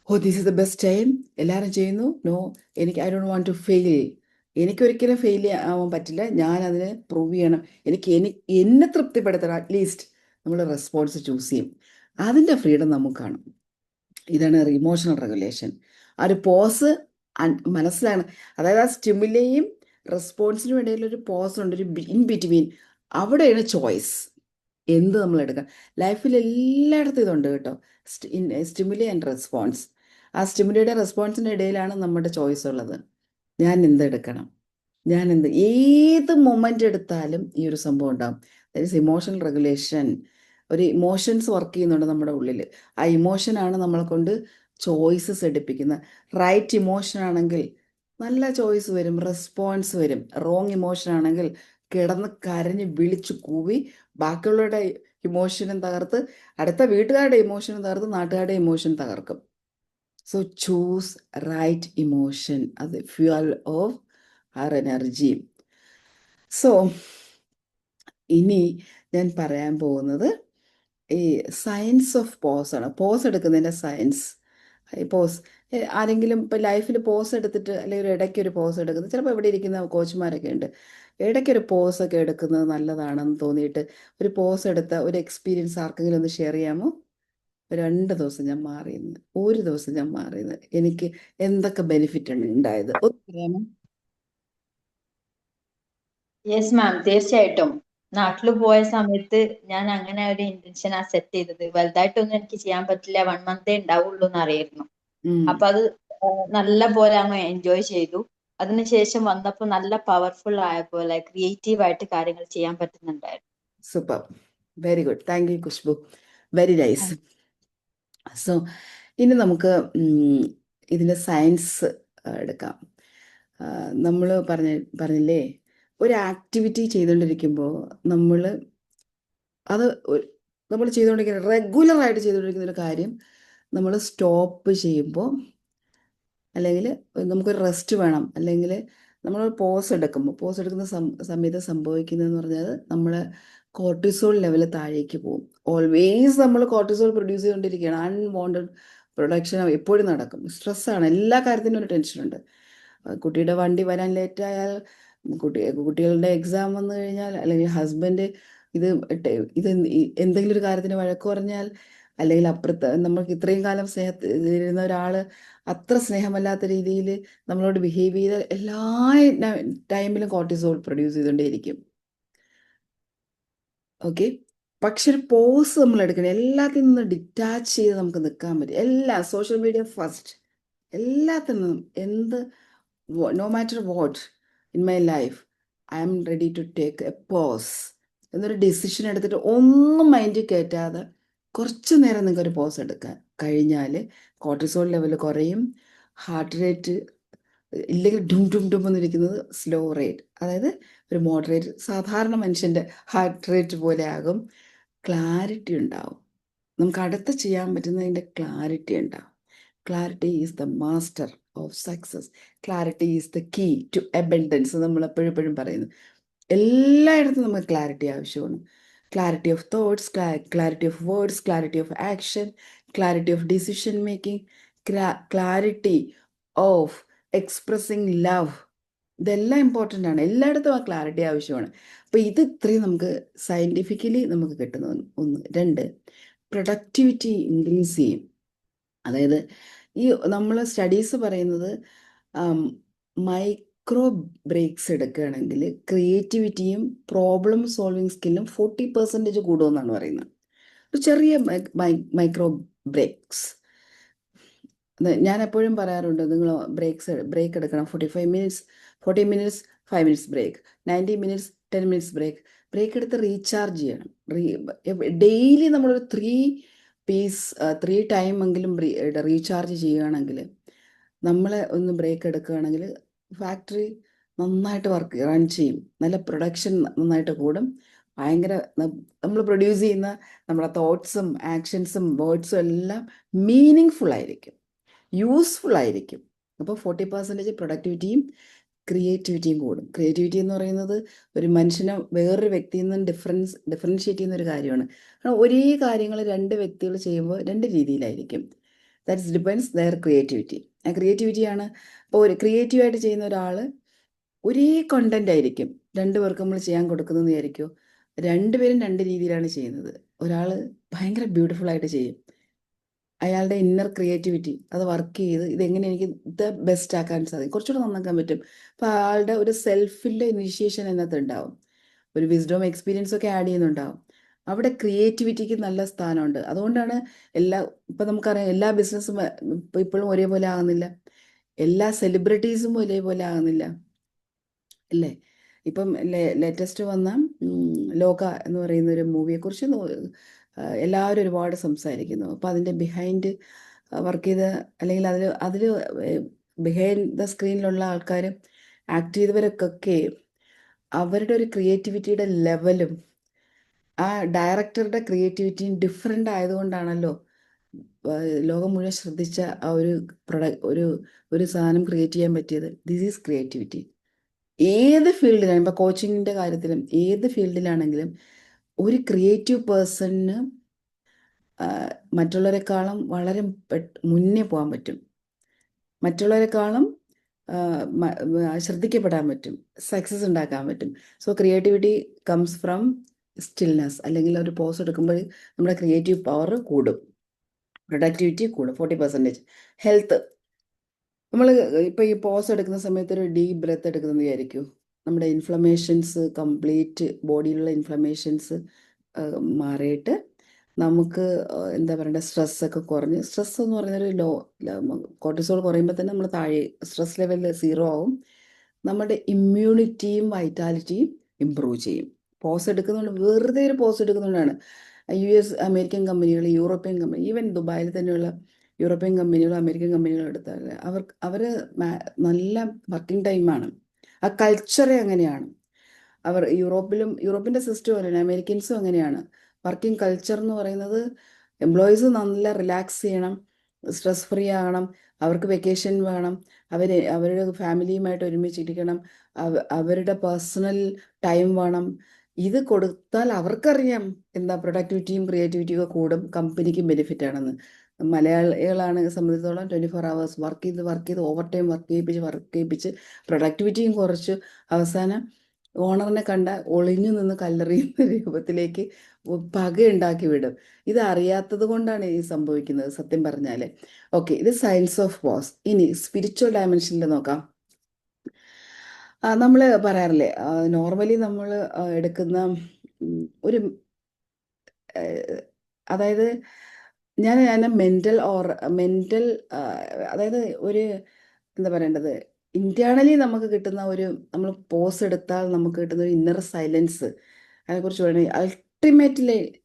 oh this is the best time, എല്ലാവരും ചെയ്യുന്നു, no, I don't want to fail, എനിക്കൊരിക്കലും ഫെയിൽ ആവാൻ പറ്റില്ല, ഞാൻ അതിനെ പ്രൂവ് ചെയ്യണം, എന്നെ തൃപ്തിപ്പെടുത്തണം. അറ്റ്ലീസ്റ്റ് നമ്മൾ റെസ്പോൺസ് ചൂസ് ചെയ്യും. അതിൻ്റെ ഫ്രീഡം നമുക്കാണ്. ഇതാണ് ഇമോഷണൽ റെഗുലേഷൻ. ആ ഒരു പോസ് മനസ്സിലാണ്. അതായത് ആ സ്റ്റിമുലയും റെസ്പോൺസിനും ഇടയിലൊരു പോസ് ഉണ്ട്, ഒരു ഇൻ ബിറ്റ്വീൻ. അവിടെയാണ് ചോയ്സ്, എന്ത് നമ്മൾ എടുക്കാം. ലൈഫിൽ എല്ലായിടത്തും ഇതുണ്ട് കേട്ടോ, സ്റ്റിമുലി ആൻഡ് റെസ്പോൺസ്. ആ സ്റ്റിമുലിയുടെ റെസ്പോൺസിൻ്റെ ഇടയിലാണ് നമ്മുടെ ചോയ്സ് ഉള്ളത്. ഞാൻ എന്തെടുക്കണം, ഏത് മൊമെൻ്റ് എടുത്താലും ഈ ഒരു സംഭവം ഉണ്ടാകും. That is emotional regulation. ഒരു ഇമോഷൻസ് വർക്ക് ചെയ്യുന്നുണ്ട് നമ്മുടെ ഉള്ളിൽ. ആ ഇമോഷനാണ് നമ്മളെ കൊണ്ട് ചോയ്സസ് എടുപ്പിക്കുന്നത്. റൈറ്റ് ഇമോഷൻ ആണെങ്കിൽ നല്ല ചോയ്സ് വരും, റെസ്പോൺസ് വരും. റോങ് ഇമോഷൻ ആണെങ്കിൽ കിടന്ന് കരഞ്ഞ് വിളിച്ചു കൂവി ബാക്കിയുള്ളവരുടെ ഇമോഷനും തകർത്ത്, അടുത്ത വീട്ടുകാരുടെ ഇമോഷനും തകർത്ത്, നാട്ടുകാരുടെ ഇമോഷൻ തകർക്കും. സോ ചൂസ് റൈറ്റ് ഇമോഷൻ, അത് fuel of our energy. So ഇനി ഞാൻ പറയാൻ പോകുന്നത് ഈ സയൻസ് ഓഫ് പോസ് ആണ്. പോസ് എടുക്കുന്നതിൻ്റെ സയൻസ്. പോസ്, ആരെങ്കിലും ഇപ്പം ലൈഫിൽ പോസ് എടുത്തിട്ട്, അല്ലെങ്കിൽ ഒരു ഇടയ്ക്കൊരു പോസ് എടുക്കുന്നത്, ചിലപ്പോൾ ഇവിടെ ഇരിക്കുന്ന കോച്ചുമാരൊക്കെ ഉണ്ട്, ഇടയ്ക്കൊരു പോസൊക്കെ എടുക്കുന്നത് നല്ലതാണെന്ന് തോന്നിയിട്ട് ഒരു പോസ് എടുത്ത ഒരു എക്സ്പീരിയൻസ് ആർക്കെങ്കിലും ഒന്ന് ഷെയർ ചെയ്യാമോ? 2 ദിവസം ഞാൻ മാറിയെന്ന്, ഒരു ദിവസം ഞാൻ മാറിയെന്ന്, എനിക്ക് എന്തൊക്കെ ബെനിഫിറ്റ് ഉണ്ടായത് ഒന്ന് പറയാമോ? യെസ് മാം, തീർച്ചയായിട്ടും. നാട്ടിൽ പോയ സമയത്ത് ഞാൻ അങ്ങനെ ഒരു ഇന്റൻഷൻ സെറ്റ് ചെയ്തത്, വലുതായിട്ടൊന്നും എനിക്ക് ചെയ്യാൻ പറ്റില്ല, 1 മന്തേ ഉണ്ടാവുള്ളൂ എന്ന് അറിയായിരുന്നു. അപ്പൊ അത് നല്ല പോലെ അങ്ങ് എൻജോയ് ചെയ്തു. അതിനുശേഷം വന്നപ്പോൾ നല്ല പവർഫുൾ ആയ പോലെ ക്രിയേറ്റീവ് ആയിട്ട് കാര്യങ്ങൾ ചെയ്യാൻ പറ്റുന്നുണ്ടായിരുന്നു. Super, very good, thank you Khushbu, very nice. So ഇനി നമുക്ക് ഇതിൻ്റെ സയൻസ് എടുക്കാം. നമ്മൾ പറഞ്ഞില്ലേ, ഒരു ആക്ടിവിറ്റി ചെയ്തുകൊണ്ടിരിക്കുമ്പോൾ അത് നമ്മൾ ചെയ്തുകൊണ്ടിരിക്കുന്ന, റെഗുലറായിട്ട് ചെയ്തുകൊണ്ടിരിക്കുന്ന ഒരു കാര്യം നമ്മൾ സ്റ്റോപ്പ് ചെയ്യുമ്പോൾ, അല്ലെങ്കിൽ നമുക്കൊരു റെസ്റ്റ് വേണം, അല്ലെങ്കിൽ നമ്മൾ പോസ് എടുക്കുന്ന സമയത്ത് സംഭവിക്കുന്നതെന്ന് പറഞ്ഞാൽ നമ്മൾ കോർട്ടിസോൾ ലെവൽ താഴേക്ക് പോകും. ഓൾവേസ് നമ്മൾ കോർട്ടിസോൾ പ്രൊഡ്യൂസ് ചെയ്തുകൊണ്ടിരിക്കുകയാണ്. അൺവാണ്ടഡ് പ്രൊഡക്ഷൻ എപ്പോഴും നടക്കും. സ്ട്രെസ്സാണ്, എല്ലാ കാര്യത്തിനും ഒരു ടെൻഷനുണ്ട്. കുട്ടിയുടെ വണ്ടി വരാൻ ലേറ്റായാൽ, കുട്ടികളുടെ എക്സാം വന്നു കഴിഞ്ഞാൽ, അല്ലെങ്കിൽ ഹസ്ബൻഡ് ഇത് എന്തെങ്കിലും ഒരു കാര്യത്തിന് വഴക്ക് പറഞ്ഞാൽ, അല്ലെങ്കിൽ അപ്പുറത്ത് നമ്മൾക്ക് ഇത്രയും കാലം സ്നേഹത്തിലിരുന്ന ഒരാൾ അത്ര സ്നേഹമല്ലാത്ത രീതിയിൽ നമ്മളോട് ബിഹേവ് ചെയ്ത, എല്ലാ ടൈമിലും കോർട്ടിസോൾ പ്രൊഡ്യൂസ് ചെയ്തുകൊണ്ടേയിരിക്കും. ഓക്കെ, പക്ഷെ ഒരു പോസ് നമ്മൾ എടുക്കണം, എല്ലാത്തിൽ നിന്ന് ഡിറ്റാച്ച് ചെയ്ത് നമുക്ക് നിൽക്കാൻ പറ്റും. സോഷ്യൽ മീഡിയ ഫസ്റ്റ്, എല്ലാത്തിൽ നിന്നും no matter what in my life, I am ready to take a pause. എന്നൊരു ഡിസിഷൻ എടുത്തിട്ട് ഒന്നും മൈൻഡിൽ കയറ്റാതെ കുറച്ച് നേരം നിങ്ങൾക്ക് ഒരു പോസ് എടുക്കാൻ കഴിഞ്ഞാൽ കോർട്ടിസോൾ ലെവൽ കുറയും, ഹാർട്ട് റേറ്റ് ഇല്ലെങ്കിൽ ഡും ഡും ഡും എന്നിരിക്കുന്നത് സ്ലോ റേറ്റ്, അതായത് ഒരു മോഡറേറ്റ് സാധാരണ മനുഷ്യൻ്റെ ഹാർട്ട് റേറ്റ് പോലെ ആകും. ക്ലാരിറ്റി ഉണ്ടാവും, നമുക്ക് അടുത്ത് ചെയ്യാൻ പറ്റുന്നതിൻ്റെ ക്ലാരിറ്റി ഉണ്ടാവും. Clarity is the master of success. Clarity is the key to abundance. നമ്മൾ എപ്പോഴും പറയുന്നു, എല്ലായിടത്തും നമുക്ക് ക്ലാരിറ്റി ആവശ്യമാണ്. Clarity of thoughts, clarity of words, clarity of action, clarity of decision making, clarity of expressing love. ഇതെല്ലാം important ആണ്. എല്ലായിടത്തും ആ ക്ലാരിറ്റി ആവശ്യമാണ്. അപ്പോൾ ഇത് ഇത്രയും നമുക്ക് സയൻറ്റിഫിക്കലി നമുക്ക് കിട്ടുന്ന ഒന്ന്. രണ്ട്, പ്രൊഡക്ടിവിറ്റി ഇൻക്രീസ് ചെയ്യും. അതായത് ഈ നമ്മൾ സ്റ്റഡീസ് പറയുന്നത് മൈക്രോ ബ്രേക്സ് എടുക്കുകയാണെങ്കിൽ ക്രിയേറ്റിവിറ്റിയും പ്രോബ്ലം സോൾവിങ് സ്കില്ലും 40% കൂടുമെന്നാണ് പറയുന്നത്. ഒരു ചെറിയ മൈക്രോ ബ്രേക്സ്. ഞാൻ എപ്പോഴും പറയാറുണ്ട്, നിങ്ങൾ ബ്രേക്ക് എടുക്കണം. 40 minutes 5 minutes break, 90 minutes 10 minutes break. Break എടുത്ത് റീചാർജ് ചെയ്യണം. ഡെയിലി നമ്മളൊരു 3 ടൈം എങ്കിലും റീചാർജ് ചെയ്യുകയാണെങ്കിൽ, നമ്മൾ ഒന്ന് ബ്രേക്ക് എടുക്കുകയാണെങ്കിൽ ഫാക്ടറി നന്നായിട്ട് റൺ ചെയ്യും, നല്ല പ്രൊഡക്ഷൻ നന്നായിട്ട് കൂടും. ഭയങ്കര നമ്മൾ പ്രൊഡ്യൂസ് ചെയ്യുന്ന നമ്മുടെ തോട്ട്സും ആക്ഷൻസും വേർഡ്സും എല്ലാം മീനിങ് ഫുൾ ആയിരിക്കും, യൂസ്ഫുൾ ആയിരിക്കും. അപ്പോൾ 40% പ്രൊഡക്ടിവിറ്റിയും ക്രിയേറ്റിവിറ്റിയും കൂടും. ക്രിയേറ്റിവിറ്റി എന്ന് പറയുന്നത് ഒരു മനുഷ്യനെ വേറൊരു വ്യക്തിയിൽ നിന്ന് ഡിഫറൻഷിയേറ്റ് ചെയ്യുന്ന ഒരു കാര്യമാണ്. കാരണം ഒരേ കാര്യങ്ങൾ രണ്ട് വ്യക്തികൾ ചെയ്യുമ്പോൾ രണ്ട് രീതിയിലായിരിക്കും. That's depends their creativity. ആ ക്രിയേറ്റിവിറ്റിയാണ്. ഇപ്പോൾ ഒരു ക്രിയേറ്റീവായിട്ട് ചെയ്യുന്ന ഒരാൾ ഒരേ കണ്ടന്റ് ആയിരിക്കും രണ്ടുപേർക്ക് നമ്മൾ ചെയ്യാൻ കൊടുക്കുന്നതെന്ന് വിചാരിക്കുമോ, രണ്ടുപേരും രണ്ട് രീതിയിലാണ് ചെയ്യുന്നത്. ഒരാൾ ഭയങ്കര ബ്യൂട്ടിഫുൾ ആയിട്ട് ചെയ്യും, അയാളുടെ ഇന്നർ ക്രിയേറ്റിവിറ്റി അത് വർക്ക് ചെയ്ത് ഇതെങ്ങനെ എനിക്ക് ഇത് ബെസ്റ്റ് ആക്കാൻ സാധിക്കും, കുറച്ചുകൂടെ നന്നാക്കാൻ പറ്റും. അപ്പോൾ ആളുടെ ഒരു സെൽഫിൻ്റെ ഇനീഷ്യേഷൻ അതിനകത്ത് ഉണ്ടാവും, ഒരു വിസ്ഡം എക്സ്പീരിയൻസ് ഒക്കെ ആഡ് ചെയ്യുന്നുണ്ടാവും. അവിടെ ക്രിയേറ്റിവിറ്റിക്ക് നല്ല സ്ഥാനമുണ്ട്. അതുകൊണ്ടാണ് ഇപ്പം നമുക്കറിയാം, എല്ലാ ബിസിനസ്സും ഇപ്പോഴും ഒരേപോലെ ആകുന്നില്ല, എല്ലാ സെലിബ്രിറ്റീസും ഒരേപോലെ ആകുന്നില്ല, അല്ലേ? ഇപ്പം ലേറ്റസ്റ്റ് വന്ന ലോക എന്ന് പറയുന്ന ഒരു മൂവിയെക്കുറിച്ച് എല്ലാവരും ഒരുപാട് സംസാരിക്കുന്നു. അപ്പോൾ അതിൻ്റെ ബിഹൈൻഡ് വർക്ക് ചെയ്ത, അല്ലെങ്കിൽ അതിൽ ബിഹൈൻഡ് ദ സ്ക്രീനിലുള്ള ആൾക്കാർ, ആക്ട് ചെയ്തവരൊക്കെ അവരുടെ ഒരു ക്രിയേറ്റിവിറ്റിയുടെ ലെവലും ആ ഡയറക്ടറുടെ ക്രിയേറ്റിവിറ്റിയും ഡിഫറെൻ്റ് ആയതുകൊണ്ടാണല്ലോ ലോകം മുഴുവൻ ശ്രദ്ധിച്ച ആ ഒരു സാധനം ക്രിയേറ്റ് ചെയ്യാൻ പറ്റിയത്. This is creativity. ഏത് ഫീൽഡിലാണ്, ഇപ്പോൾ കോച്ചിങ്ങിൻ്റെ കാര്യത്തിലും ഏത് ഫീൽഡിലാണെങ്കിലും ഒരു ക്രിയേറ്റീവ് പേഴ്സണിന് മറ്റുള്ളവരെക്കാളും വളരെ മുന്നേ പോകാൻ പറ്റും, മറ്റുള്ളവരെക്കാളും ശ്രദ്ധിക്കപ്പെടാൻ പറ്റും, സക്സസ് ഉണ്ടാക്കാൻ പറ്റും. So creativity comes from stillness. അല്ലെങ്കിൽ ഒരു പോസ് എടുക്കുമ്പോൾ നമ്മുടെ ക്രിയേറ്റീവ് പവർ കൂടും, പ്രൊഡക്ടിവിറ്റി കൂടും 40%. ഹെൽത്ത്, നമ്മൾ ഇപ്പോൾ ഈ പോസ് എടുക്കുന്ന സമയത്ത് ഒരു ഡീപ് ബ്രെത്ത് എടുക്കുന്നതെന്ന് വിചാരിക്കൂ, നമ്മുടെ ഇൻഫ്ലമേഷൻസ് കംപ്ലീറ്റ് ബോഡിയിലുള്ള ഇൻഫ്ലമേഷൻസ് മാറിയിട്ട് നമുക്ക് എന്താ പറയണ്ടേ, സ്ട്രെസ്സൊക്കെ കുറഞ്ഞ്, സ്ട്രെസ് എന്ന് പറയുന്നൊരു കോർട്ടിസോൾ കുറയുമ്പോൾ തന്നെ നമ്മൾ താഴെ സ്ട്രെസ് ലെവലിൽ 0 ആവും. നമ്മുടെ ഇമ്മ്യൂണിറ്റിയും വൈറ്റാലിറ്റിയും ഇമ്പ്രൂവ് ചെയ്യും. പോസ് എടുക്കുന്നതുകൊണ്ട്, വെറുതെ ഒരു പോസ് എടുക്കുന്നതുകൊണ്ടാണ് US അമേരിക്കൻ കമ്പനികൾ, യൂറോപ്യൻ കമ്പനി, ഈവൻ ദുബായിൽ തന്നെയുള്ള യൂറോപ്യൻ കമ്പനികളും അമേരിക്കൻ കമ്പനികളും എടുത്താൽ അവർ നല്ല വർക്കിംഗ് ടൈമാണ്. ആ കൾച്ചറേ അങ്ങനെയാണ്. യൂറോപ്പിൻ്റെ സിസ്റ്റം അങ്ങനെയാണ്, അമേരിക്കൻസും അങ്ങനെയാണ്. വർക്കിംഗ് കൾച്ചർ എന്ന് പറയുന്നത് എംപ്ലോയീസ് നല്ല റിലാക്സ് ചെയ്യണം, സ്ട്രെസ് ഫ്രീ ആകണം, അവർക്ക് വെക്കേഷൻ വേണം, അവരുടെ ഫാമിലിയുമായിട്ട് ഒരുമിച്ചിരിക്കണം, അവരുടെ പേഴ്സണൽ ടൈം വേണം. ഇത് കൊടുത്താൽ അവർക്കറിയാം എന്താ പ്രൊഡക്ടിവിറ്റിയും ക്രിയേറ്റിവിറ്റിയും ഒക്കെ കൂടും, കമ്പനിക്ക് ബെനിഫിറ്റ് ആണെന്ന്. മലയാളികളാണ് സംബന്ധിച്ചിടത്തോളം 24 hours വർക്ക് ചെയ്ത് ഓവർ ടൈം വർക്ക് ചെയ്യിപ്പിച്ച് പ്രൊഡക്ടിവിറ്റിയും കുറച്ച് അവസാനം ഓണറിനെ കണ്ട ഒളിഞ്ഞു നിന്ന് കല്ലെറിയുന്ന രൂപത്തിലേക്ക് പകയുണ്ടാക്കി വിടും. ഇത് അറിയാത്തത് കൊണ്ടാണ് ഈ സംഭവിക്കുന്നത് സത്യം പറഞ്ഞാൽ. ഓക്കെ, ഇത് സയൻസ് ഓഫ് പോസ്. ഇനി സ്പിരിച്വൽ ഡയമെൻഷനിൽ നോക്കാം. നമ്മൾ പറയാറില്ലേ, നോർമലി നമ്മൾ എടുക്കുന്ന ഒരു അതായത് ഞാൻ മെൻ്റൽ അതായത് ഒരു എന്താ പറയേണ്ടത്, ഇന്റേണലി നമുക്ക് കിട്ടുന്ന നമ്മൾ പോസ് എടുത്താൽ നമുക്ക് കിട്ടുന്ന ഒരു ഇന്നർ സൈലൻസ്, അതിനെക്കുറിച്ച് പറയുകയാണെങ്കിൽ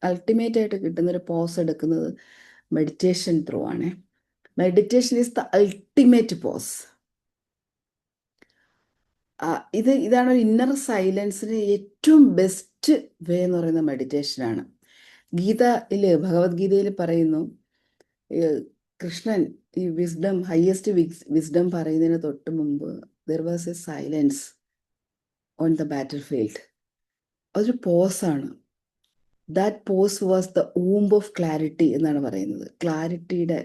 അൾട്ടിമേറ്റ് ആയിട്ട് കിട്ടുന്നൊരു പോസ് എടുക്കുന്നത് മെഡിറ്റേഷൻ ത്രൂ ആണ്. Meditation is the ultimate pause. ഇതാണ് ഒരു ഇന്നർ സൈലൻസിന് ഏറ്റവും ബെസ്റ്റ് വേ എന്ന് പറയുന്ന മെഡിറ്റേഷനാണ്. ഭഗവത്ഗീതയിൽ പറയുന്നു, കൃഷ്ണൻ ഈ ഹയസ്റ്റ് വിസ്ഡം പറയുന്നതിന് തൊട്ട് മുമ്പ് there was a silence on the battlefield. അതൊരു പോസാണ്. That pause was the womb of clarity എന്നാണ് പറയുന്നത്. ക്ലാരിറ്റിയുടെ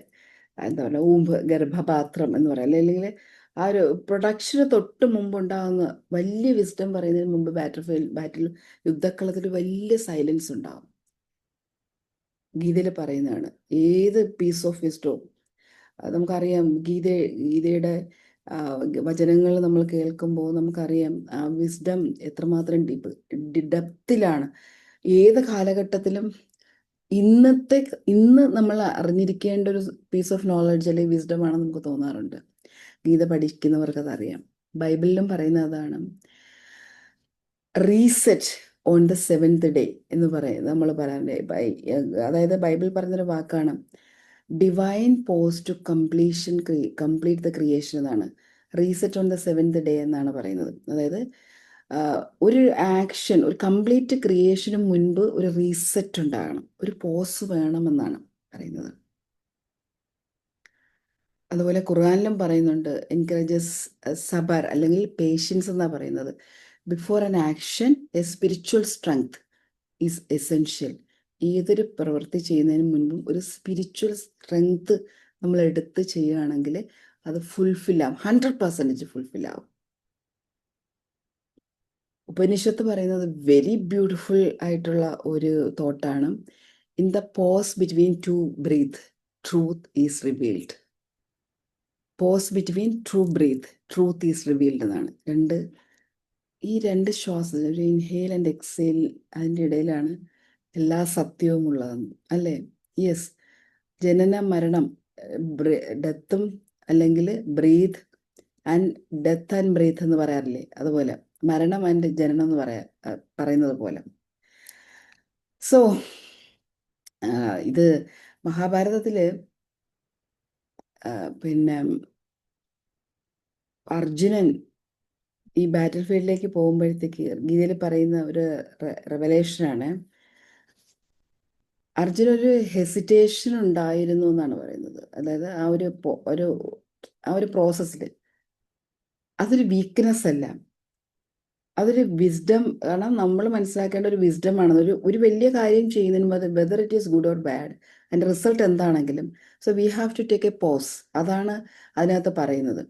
എന്താ പറയുക, ഗർഭപാത്രം എന്ന് പറയാം. അല്ലെങ്കിൽ ആ ഒരു പ്രൊഡക്ഷന് തൊട്ട് മുമ്പ് ഉണ്ടാകുന്ന വലിയ വിസ്ഡം പറയുന്നതിന് മുമ്പ് ബാറ്റിൽ യുദ്ധക്കളത്തിൽ വലിയ സൈലൻസ് ഉണ്ടാകും. ഗീതയിൽ പറയുന്നതാണ്. ഏത് പീസ് ഓഫ് വിസ്ഡവും നമുക്കറിയാം. ഗീതയുടെ വചനങ്ങൾ നമ്മൾ കേൾക്കുമ്പോൾ നമുക്കറിയാം ആ വിസ്ഡം എത്രമാത്രം ഡെപ്തിലാണ്. ഏത് കാലഘട്ടത്തിലും ഇന്ന് നമ്മൾ അറിഞ്ഞിരിക്കേണ്ട ഒരു പീസ് ഓഫ് നോളജ് അല്ലെങ്കിൽ വിസ്ഡം ആണെന്ന് നമുക്ക് തോന്നാറുണ്ട്. ഗീത പഠിക്കുന്നവർക്ക് അതറിയാം. ബൈബിളിലും പറയുന്ന അതാണ്. Reset on the 7th day എന്ന് നമ്മൾ പറയാറുണ്ട്. അതായത് ബൈബിൾ പറഞ്ഞൊരു വാക്കാണ് divine pause to complete the creation എന്നാണ്. Reset on the 7th day എന്നാണ് പറയുന്നത്. അതായത് ഒരു ആക്ഷൻ, ഒരു കംപ്ലീറ്റ് ക്രിയേഷന് മുൻപ് ഒരു റീസെറ്റ് ഉണ്ടാകണം, ഒരു പോസ് വേണമെന്നാണ് പറയുന്നത്. അതുപോലെ ഖുർആനിലും പറയുന്നുണ്ട്, എൻകറേജസ് സബർ അല്ലെങ്കിൽ പേഷ്യൻസ് എന്നാണ് പറയുന്നത്. Before an action A spiritual strength is essential. ഏതൊരു പ്രവൃത്തി ചെയ്യുന്നതിന് മുൻപും ഒരു സ്പിരിച്വൽ സ്ട്രെങ്ത് നമ്മൾ എടുത്ത് ചെയ്യുകയാണെങ്കിൽ അത് ഫുൾഫില്ലാവും, 100% ഫുൾഫില്ലാവും. ഉപനിഷത്ത് പറയുന്നത് വെരി ബ്യൂട്ടിഫുൾ ആയിട്ടുള്ള ഒരു തോട്ടാണ്. In the pause between two breath truth is revealed. Pause between truth is revealed എന്നാണ്. ഈ രണ്ട് ശ്വാസം, ഒരു ഇൻഹെയിൽ ആൻഡ് എക്സെയിൽ, അതിൻ്റെ ഇടയിലാണ് എല്ലാ സത്യവും ഉള്ളതെന്ന് അല്ലേ? യെസ്. ജനന മരണം, ഡെത്തും അല്ലെങ്കിൽ ഡെത്ത് ആൻഡ് ബ്രീത്ത് എന്ന് പറയാറില്ലേ, അതുപോലെ മരണം ആൻഡ് ജനനം എന്ന് പറയുന്നത് പോലെ. സോ ഇത് മഹാഭാരതത്തില് പിന്നെ അർജുനൻ ഈ ബാറ്റിൽ ഫീൽഡിലേക്ക് പോകുമ്പോഴത്തേക്ക് ഗീതയിൽ പറയുന്ന ഒരു റെവലേഷനാണ്. അർജുന ഒരു ഹെസിറ്റേഷൻ ഉണ്ടായിരുന്നു എന്നാണ് പറയുന്നത്. അതായത് ആ ഒരു പ്രോസസ്സിൽ അതൊരു വീക്ക്നെസ് അല്ല, അതൊരു വിസ്ഡം. കാരണം നമ്മൾ മനസ്സിലാക്കേണ്ട ഒരു വിസ്ഡമാണ്. ഒരു വലിയ കാര്യം ചെയ്യുന്നതിന് whether it is good or bad, അതിൻ്റെ റിസൾട്ട് എന്താണെങ്കിലും, so we have to take a pause. അതാണ് അതിനകത്ത് പറയുന്നത്.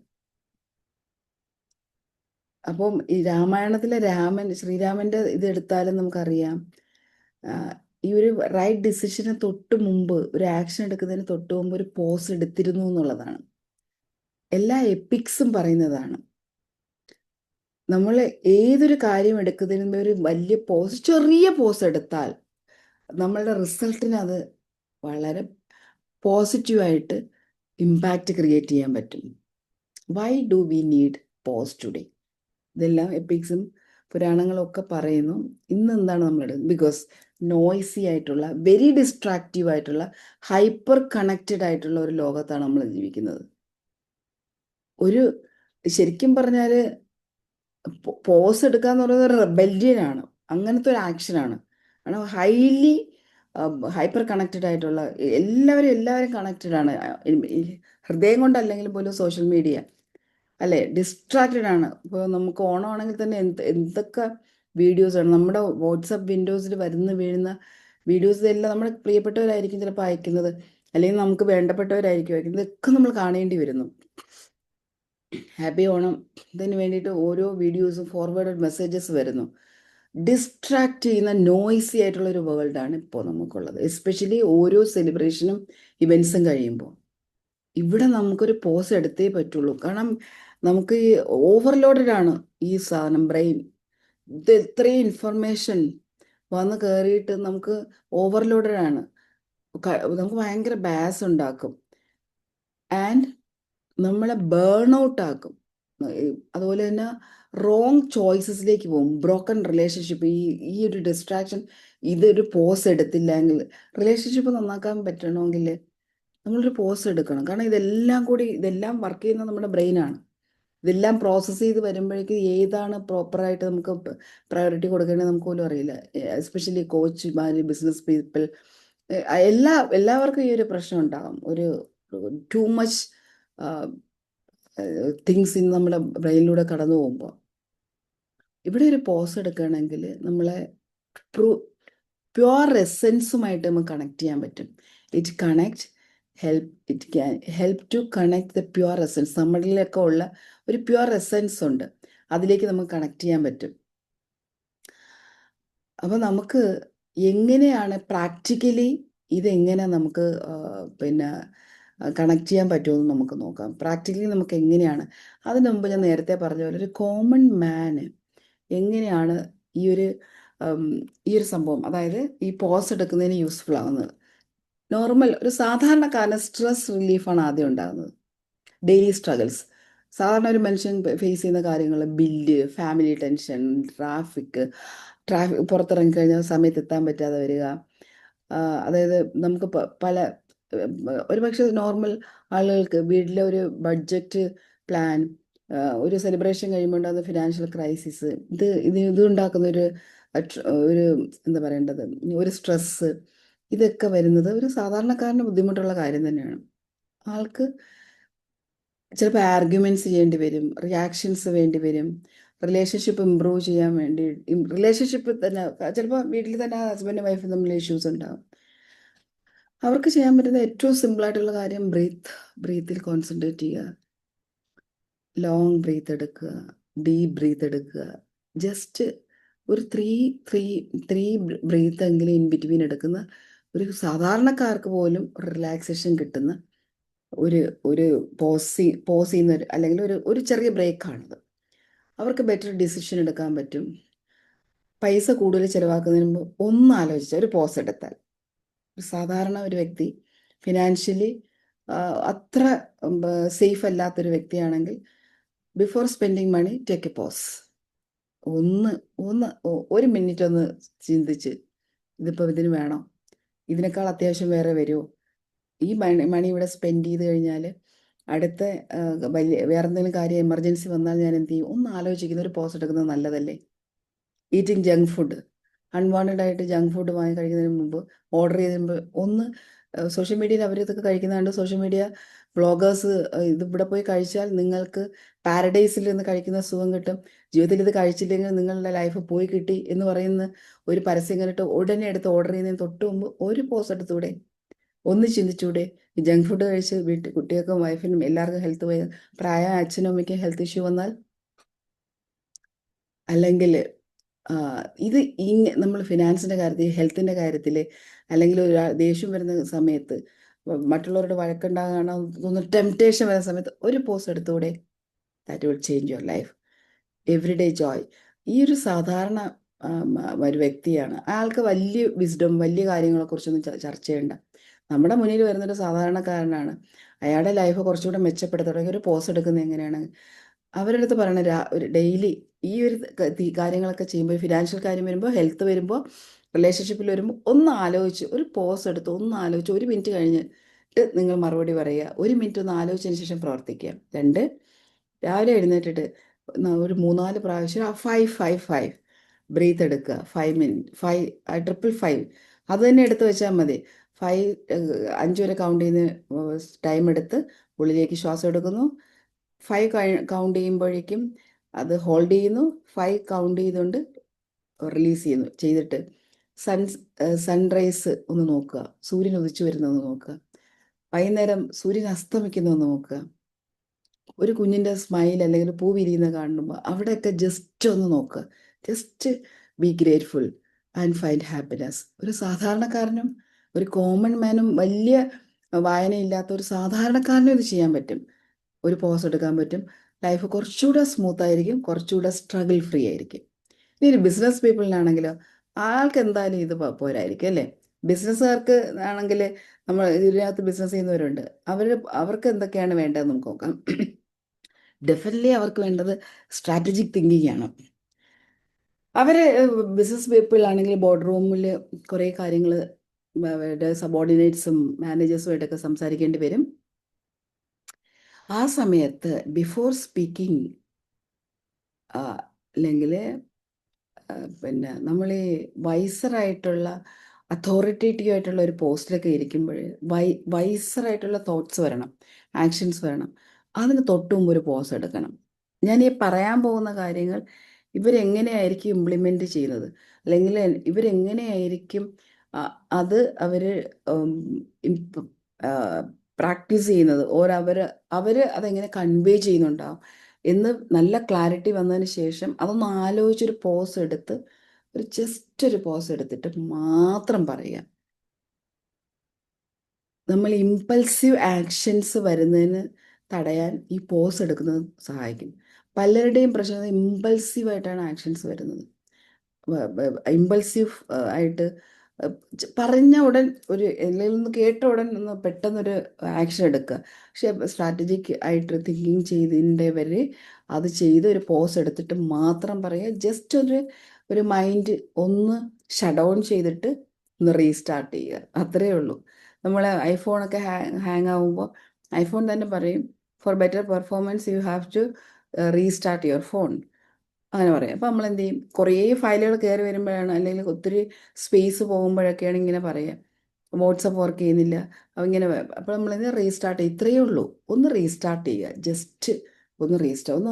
അപ്പം ഈ രാമായണത്തിലെ ശ്രീരാമൻ്റെ ഇതെടുത്താലും നമുക്കറിയാം, ഈ ഒരു റൈറ്റ് ഡിസിഷന് തൊട്ട് മുമ്പ്, ഒരു ആക്ഷൻ എടുക്കുന്നതിന് തൊട്ട് മുമ്പ് ഒരു പോസ് എടുത്തിരുന്നു എന്നുള്ളതാണ്. എല്ലാ എപ്പിക്സും പറയുന്നതാണ്. നമ്മൾ ഏതൊരു കാര്യം എടുക്കുന്നതിന് മുമ്പ് ഒരു വലിയ പോസ്, ചെറിയ പോസ് എടുത്താൽ നമ്മളുടെ റിസൾട്ടിന് അത് വളരെ പോസിറ്റീവായിട്ട് ഇമ്പാക്റ്റ് ക്രിയേറ്റ് ചെയ്യാൻ പറ്റും. Why do we need pause today? ഇതെല്ലാം എപ്പിക്സും പുരാണങ്ങളും ഒക്കെ പറയുന്നു. ഇന്ന് എന്താണ് നമ്മളെടുക്കുന്നത്? ബിക്കോസ് നോയ്സി ആയിട്ടുള്ള, വെരി ഡിസ്ട്രാക്റ്റീവ് ആയിട്ടുള്ള, ഹൈപ്പർ കണക്റ്റഡ് ആയിട്ടുള്ള ഒരു ലോകത്താണ് നമ്മൾ ജീവിക്കുന്നത്. ശരിക്കും പറഞ്ഞാൽ പോസ് എടുക്കുക എന്ന് പറയുന്നത് ഒരു റെബല്യനാണ്, അങ്ങനത്തെ ഒരു ആക്ഷനാണ്. കാരണം ഹൈപ്പർ കണക്റ്റഡ് ആയിട്ടുള്ള എല്ലാവരും കണക്റ്റഡ് ആണ്. ഹൃദയം കൊണ്ടല്ലെങ്കിലും പോലും സോഷ്യൽ മീഡിയ അല്ലേ, ഡിസ്ട്രാക്റ്റഡ് ആണ്. ഇപ്പോൾ നമുക്ക് ഓണമാണെങ്കിൽ തന്നെ എന്തൊക്കെ വീഡിയോസാണ് നമ്മുടെ വാട്സപ്പ് വിൻഡോസിൽ വീഴുന്ന വീഡിയോസ് എല്ലാം നമ്മുടെ പ്രിയപ്പെട്ടവരായിരിക്കും ചിലപ്പോൾ അയക്കുന്നത്, അല്ലെങ്കിൽ നമുക്ക് വേണ്ടപ്പെട്ടവരായിരിക്കും അയക്കുന്നത്. ഇതൊക്കെ നമ്മൾ കാണേണ്ടി വരുന്നു. ഹാപ്പി ഓണം ഇതിന് വേണ്ടിയിട്ട് ഓരോ വീഡിയോസും ഫോർവേഡ് മെസ്സേജസ് വരുന്നു. ഡിസ്ട്രാക്ട് ചെയ്യുന്ന നോയ്സി ആയിട്ടുള്ള ഒരു വേൾഡാണ് ഇപ്പോൾ നമുക്കുള്ളത്. എസ്പെഷ്യലി ഓരോ സെലിബ്രേഷനും ഇവൻസും കഴിയുമ്പോൾ ഇവിടെ നമുക്കൊരു പോസ് എടുത്തേ പറ്റുള്ളൂ. കാരണം നമുക്ക് ഈ ഓവർലോഡഡ് ആണ് ഈ സാധനം, ബ്രെയിൻ. ഇത് ഇത്രയും ഇൻഫർമേഷൻ വന്ന് കയറിയിട്ട് നമുക്ക് ഓവർലോഡഡ് ആണ്. നമുക്ക് ഭയങ്കര ബാസ് ഉണ്ടാക്കും ആൻഡ് നമ്മളെ ബേൺ ഔട്ട് ആക്കും. അതുപോലെ തന്നെ റോങ് ചോയ്സസിലേക്ക് പോകും. ബ്രോക്കൺ റിലേഷൻഷിപ്പ്, ഈ ഒരു ഡിസ്ട്രാക്ഷൻ, ഇതൊരു പോസ് എടുത്തില്ലെങ്കിൽ, റിലേഷൻഷിപ്പ് നന്നാക്കാൻ പറ്റണമെങ്കിൽ നമ്മളൊരു പോസ് എടുക്കണം. കാരണം ഇതെല്ലാം വർക്ക് ചെയ്യുന്നത് നമ്മുടെ ബ്രെയിനാണ്. ഇതെല്ലാം പ്രോസസ്സ് ചെയ്ത് വരുമ്പോഴേക്കും ഏതാണ് പ്രോപ്പറായിട്ട് നമുക്ക് പ്രയോറിറ്റി കൊടുക്കേണ്ടത് നമുക്ക് പോലും അറിയില്ല. എസ്പെഷ്യലി കോച്ച്മാർ, ബിസിനസ് പീപ്പിൾ, എല്ലാവർക്കും ഈ ഒരു പ്രശ്നം ഉണ്ടാകും. ഒരു ടു മച്ച് തിങ്സ് ഇന്ന് നമ്മുടെ ബ്രെയിനിലൂടെ കടന്നു പോകുമ്പോൾ ഇവിടെ ഒരു പോസ് എടുക്കുകയാണെങ്കിൽ നമ്മളെ പ്യുവർ എസെൻസുമായിട്ട് നമുക്ക് കണക്ട് ചെയ്യാൻ പറ്റും. It can help to connect the pure essence. നമ്മളിലൊക്കെ ഉള്ള ഒരു പ്യുവർ എസെൻസ് ഉണ്ട്, അതിലേക്ക് നമുക്ക് കണക്ട് ചെയ്യാൻ പറ്റും. അപ്പോൾ നമുക്ക് എങ്ങനെയാണ് പ്രാക്ടിക്കലി ഇതെങ്ങനെ നമുക്ക് പിന്നെ കണക്ട് ചെയ്യാൻ പറ്റുമെന്ന് നമുക്ക് നോക്കാം. പ്രാക്ടിക്കലി നമുക്ക് എങ്ങനെയാണ്, അതിനു മുമ്പ് ഞാൻ നേരത്തെ പറഞ്ഞ പോലെ ഒരു കോമൺ മാന് എങ്ങനെയാണ് ഈ ഒരു സംഭവം, അതായത് ഈ പോസ് എടുക്കുന്നതിന് യൂസ്ഫുൾ ആവുന്നത്. നോർമൽ ഒരു സാധാരണക്കാരന് സ്ട്രെസ് റിലീഫാണ് ആദ്യം ഉണ്ടാകുന്നത്. ഡെയിലി സ്ട്രഗിൾസ്, സാധാരണ ഒരു മനുഷ്യൻ ഫേസ് ചെയ്യുന്ന കാര്യങ്ങൾ, ബില്ല്, ഫാമിലി ടെൻഷൻ, ട്രാഫിക് പുറത്തിറങ്ങിക്കഴിഞ്ഞാൽ സമയത്ത് എത്താൻ പറ്റാതെ വരിക. അതായത് നമുക്ക് പല ഒരുപക്ഷെ നോർമൽ ആളുകൾക്ക് വീട്ടിലെ ഒരു ബഡ്ജറ്റ് പ്ലാൻ, ഒരു സെലിബ്രേഷൻ കഴിയുമ്പോൾ ഉണ്ടാകുന്ന ഫിനാൻഷ്യൽ ക്രൈസിസ്, ഇത് ഉണ്ടാക്കുന്ന ഒരു എന്താ പറയേണ്ടത്, ഒരു സ്ട്രെസ്സ്, ഇതൊക്കെ വരുന്നത് ഒരു സാധാരണക്കാരന് ബുദ്ധിമുട്ടുള്ള കാര്യം തന്നെയാണ്. ആൾക്ക് ചിലപ്പോൾ ആർഗ്യുമെൻറ്റ്സ് ചെയ്യേണ്ടി വരും, റിയാക്ഷൻസ് വേണ്ടി വരും, റിലേഷൻഷിപ്പ് ഇമ്പ്രൂവ് ചെയ്യാൻ വേണ്ടി. റിലേഷൻഷിപ്പ് തന്നെ ചിലപ്പോൾ വീട്ടിൽ തന്നെ ഹസ്ബൻഡ് വൈഫ് തമ്മിൽ ഇഷ്യൂസ് ഉണ്ടാകും. അവർക്ക് ചെയ്യാൻ പറ്റുന്ന ഏറ്റവും സിമ്പിളായിട്ടുള്ള കാര്യം ബ്രീത്തിൽ കോൺസെൻട്രേറ്റ് ചെയ്യുക, ലോങ് ബ്രീത്ത് എടുക്കുക, ഡീപ്പ് ബ്രീത്ത് എടുക്കുക. ജസ്റ്റ് ഒരു ത്രീ ബ്രീത്ത് എങ്കിലും ഇൻ ബിറ്റ്വീൻ എടുക്കുന്ന, ഒരു സാധാരണക്കാർക്ക് പോലും റിലാക്സേഷൻ കിട്ടുന്ന ഒരു പോസ് ചെയ്യുന്ന അല്ലെങ്കിൽ ഒരു ചെറിയ ബ്രേക്കാണിത്. അവർക്ക് ബെറ്റർ ഡിസിഷൻ എടുക്കാൻ പറ്റും. പൈസ കൂടുതൽ ചിലവാക്കുന്നതിന് മുമ്പ് ഒന്ന് ആലോചിച്ചാൽ, ഒരു പോസ് എടുത്താൽ, ഒരു സാധാരണ ഒരു വ്യക്തി ഫിനാൻഷ്യലി അത്ര സേഫ് അല്ലാത്തൊരു വ്യക്തിയാണെങ്കിൽ, before spending money take a pause. ഒരു മിനിറ്റ് ഒന്ന് ചിന്തിച്ച്, ഇതിപ്പോൾ ഇതിന് വേണോ, ഇതിനേക്കാൾ അത്യാവശ്യം വേറെ വരുമോ, ഈ മണി ഇവിടെ സ്പെൻഡ് ചെയ്ത് കഴിഞ്ഞാൽ അടുത്ത വേറെ എന്തെങ്കിലും കാര്യം എമർജൻസി വന്നാൽ ഞാൻ എന്ത് ചെയ്യും, ഒന്ന് ആലോചിക്കുന്ന ഒരു പോസ് എടുക്കുന്നത് നല്ലതല്ലേ. ഈറ്റിംഗ് ജങ്ക് ഫുഡ്, അൺവാണ്ടഡ് ആയിട്ട് ജങ്ക് ഫുഡ് വാങ്ങി കഴിക്കുന്നതിന് മുമ്പ് ഓർഡർ ചെയ്യുമ്പോൾ ഒന്ന് സോഷ്യൽ മീഡിയയിൽ അവരിതൊക്കെ കഴിക്കുന്നുണ്ട്. സോഷ്യൽ മീഡിയ ബ്ലോഗേഴ്സ് ഇതിവിടെ പോയി കഴിച്ചാൽ നിങ്ങൾക്ക് പാരഡൈസിൽ നിന്ന് കഴിക്കുന്ന സുഖം കിട്ടും, ജീവിതത്തിൽ ഇത് കഴിച്ചില്ലെങ്കിൽ നിങ്ങളുടെ ലൈഫ് പോയി കിട്ടി എന്ന് പറയുന്ന ഒരു പരസ്യം കണ്ടിട്ട് ഉടനെ എടുത്ത് ഓർഡർ ചെയ്യുന്നതിന് തൊട്ട് മുമ്പ് ഒരു പോസ്റ്റ് എടുത്തൂടെ, ഒന്ന് ചിന്തിച്ചൂടെ. ഈ ജങ്ക് ഫുഡ് കഴിച്ച് കുട്ടികൾക്കും വൈഫിനും എല്ലാവർക്കും ഹെൽത്ത് പോയി, പ്രായ അച്ഛനും അമ്മയ്ക്കും ഹെൽത്ത് ഇഷ്യൂ വന്നാൽ, അല്ലെങ്കിൽ ഇത് നമ്മൾ ഫിനാൻസിൻ്റെ കാര്യത്തിൽ, ഹെൽത്തിൻ്റെ കാര്യത്തിൽ, അല്ലെങ്കിൽ ഒരു ദേഷ്യം വരുന്ന സമയത്ത്, മറ്റുള്ളവരുടെ വഴക്കുണ്ടാകണം തോന്നുന്ന ടെംപ്റ്റേഷൻ വരുന്ന സമയത്ത് ഒരു പോസ്റ്റ് എടുത്തൂടെ. That will change your life. Everyday joy. ഈ ഒരു സാധാരണ ഒരു വ്യക്തിയാണ്, അയാൾക്ക് വലിയ വിസ്ഡം, വലിയ കാര്യങ്ങളെക്കുറിച്ചൊന്നും ചർച്ച ചെയ്യണ്ട. നമ്മുടെ മുന്നിൽ വരുന്നൊരു സാധാരണക്കാരനാണ്, അയാളുടെ ലൈഫ് കുറച്ചുകൂടെ മെച്ചപ്പെടുത്തണമെങ്കിൽ ഒരു പോസ്റ്റ് എടുക്കുന്നത് എങ്ങനെയാണ്, അവരുടെ അടുത്ത് പറയണ ഒരു ഡെയിലി ഈ ഒരു കാര്യങ്ങളൊക്കെ ചെയ്യുമ്പോൾ, ഫിനാൻഷ്യൽ കാര്യം വരുമ്പോൾ, ഹെൽത്ത് വരുമ്പോൾ, റിലേഷൻഷിപ്പിൽ വരുമ്പോൾ, ഒന്ന് ആലോചിച്ച് ഒരു പോസ് എടുത്ത് ഒന്ന് ആലോചിച്ച് 1 മിനിറ്റ് കഴിഞ്ഞിട്ട് നിങ്ങൾ മറുപടി പറയുക. 1 മിനിറ്റ് ഒന്ന് ആലോചിച്ചതിന് ശേഷം പ്രവർത്തിക്കുക. 2, രാവിലെ എഴുന്നേറ്റിട്ട് ഒരു 3-4 പ്രാവശ്യം 5-5-5 ബ്രീത്ത് എടുക്കുക. 5 മിനിറ്റ്, 5 അത് തന്നെ എടുത്ത് വെച്ചാൽ മതി. 5 വരെ കൗണ്ട് ചെയ്യുന്ന ടൈം എടുത്ത് ഉള്ളിലേക്ക് ശ്വാസം എടുക്കുന്നു. 5 കൗണ്ട് ചെയ്യുമ്പോഴേക്കും അത് ഹോൾഡ് ചെയ്യുന്നു. 5 കൗണ്ട് ചെയ്തുകൊണ്ട് റിലീസ് ചെയ്തിട്ട് സൺറൈസ് ഒന്ന് നോക്കുക, സൂര്യൻ ഉദിച്ചു വരുന്നതെന്ന് നോക്കുക, വൈകുന്നേരം സൂര്യൻ അസ്തമിക്കുന്നതെന്ന് നോക്കുക, ഒരു കുഞ്ഞിൻ്റെ സ്മൈൽ അല്ലെങ്കിൽ പൂ വിരിയുന്ന കാണുമ്പോൾ അവിടെയൊക്കെ ജസ്റ്റ് ഒന്ന് നോക്കുക. Just be grateful and find happiness. ഒരു സാധാരണക്കാരനും ഒരു കോമൺ മാനും വലിയ വായനയില്ലാത്ത ഒരു സാധാരണക്കാരനും ഇത് ചെയ്യാൻ പറ്റും. ഒരു പോസ് എടുക്കാൻ പറ്റും. ലൈഫ് കുറച്ചുകൂടെ സ്മൂത്ത് ആയിരിക്കും, കുറച്ചുകൂടെ സ്ട്രഗിൾ ഫ്രീ ആയിരിക്കും. ഇനി ഒരു ബിസിനസ് പീപ്പിളിനാണെങ്കിലോ, ആൾക്ക് എന്തായാലും ഇത് പോരായിരിക്കും അല്ലേ. ബിസിനസ്സുകാർക്ക് ആണെങ്കിൽ, നമ്മൾ ഇതിനകത്ത് ബിസിനസ് ചെയ്യുന്നവരുണ്ട്, അവർക്ക് എന്തൊക്കെയാണ് വേണ്ടതെന്ന് നമുക്ക് നോക്കാം. ഡെഫിനറ്റ്ലി അവർക്ക് വേണ്ടത് സ്ട്രാറ്റജിക് തിങ്കിങ് ആണ്. അവർ ബിസിനസ് പീപ്പിൾ ആണെങ്കിൽ ബോർഡ് റൂമിൽ കുറേ കാര്യങ്ങൾ അവരുടെ സബോർഡിനേറ്റ്സും മാനേജേഴ്സുമായിട്ടൊക്കെ സംസാരിക്കേണ്ടി വരും. ആ സമയത്ത് ബിഫോർ സ്പീക്കിംഗ് അല്ലെങ്കിൽ പിന്നെ നമ്മൾ ഈ വൈസറായിട്ടുള്ള അതോറിറ്റേറ്റീവ് ആയിട്ടുള്ള ഒരു പോസ്റ്റിലൊക്കെ ഇരിക്കുമ്പോൾ വൈസറായിട്ടുള്ള തോട്ട്സ് വരണം, ആക്ഷൻസ് വരണം. അതിന് തൊട്ട് മുമ്പ് ഒരു പോസ് എടുക്കണം. ഞാൻ ഈ പറയാൻ പോകുന്ന കാര്യങ്ങൾ ഇവരെങ്ങനെയായിരിക്കും ഇംപ്ലിമെൻ്റ് ചെയ്യുന്നത്, അല്ലെങ്കിൽ ഇവരെങ്ങനെയായിരിക്കും അത് അവർ പ്രാക്ടീസ് ചെയ്യുന്നത്, അവർ അതെങ്ങനെ കൺവേ ചെയ്യുന്നുണ്ടാവും എന്ന് നല്ല ക്ലാരിറ്റി വന്നതിന് ശേഷം അതൊന്ന് ആലോചിച്ചൊരു പോസ് എടുത്ത് ജസ്റ്റ് ഒരു പോസ് എടുത്തിട്ട് മാത്രം പറയുക. നമ്മൾ ഇമ്പൾസീവ് ആക്ഷൻസ് വരുന്നതിന് തടയാൻ ഈ പോസ് എടുക്കുന്നത് സഹായിക്കും. പലരുടെയും പ്രശ്നം ഇമ്പൾസീവായിട്ടാണ് ആക്ഷൻസ് വരുന്നത്. ഇമ്പൾസീവ് ആയിട്ട് പറഞ്ഞ ഉടൻ അല്ലെങ്കിൽ ഒന്ന് കേട്ട ഉടൻ ഒന്ന് പെട്ടെന്നൊരു ആക്ഷൻ എടുക്കുക. പക്ഷെ സ്ട്രാറ്റജിക് ആയിട്ട് തിങ്കിങ് ചെയ്തതിൻ്റെ വരെ അത് ചെയ്ത് ഒരു പോസ് എടുത്തിട്ട് മാത്രം പറയുക. ജസ്റ്റ് ഒരു മൈൻഡ് ഒന്ന് ഷട്ട് ഡൗൺ ചെയ്തിട്ട് ഒന്ന് റീസ്റ്റാർട്ട് ചെയ്യുക, അത്രയേ ഉള്ളൂ. നമ്മൾ ഐഫോണൊക്കെ ഹാങ് ആകുമ്പോൾ ഐഫോൺ തന്നെ പറയും, for better performance you have to restart your phone, അങ്ങനെ പറയാം. അപ്പോൾ നമ്മൾ എന്ത് ചെയ്യും, കുറേ ഫയലുകൾ കയറി വരുമ്പോഴാണ്, അല്ലെങ്കിൽ ഒത്തിരി സ്പേസ് പോകുമ്പോഴൊക്കെയാണ് ഇങ്ങനെ പറയുക, വാട്സപ്പ് വർക്ക് ചെയ്യുന്നില്ല, അപ്പോൾ ഇങ്ങനെ. അപ്പോൾ നമ്മളത് റീസ്റ്റാർട്ട് ചെയ്യും, ഇത്രയേ ഉള്ളൂ. ഒന്ന് റീസ്റ്റാർട്ട് ചെയ്യുക, ജസ്റ്റ് ഒന്ന്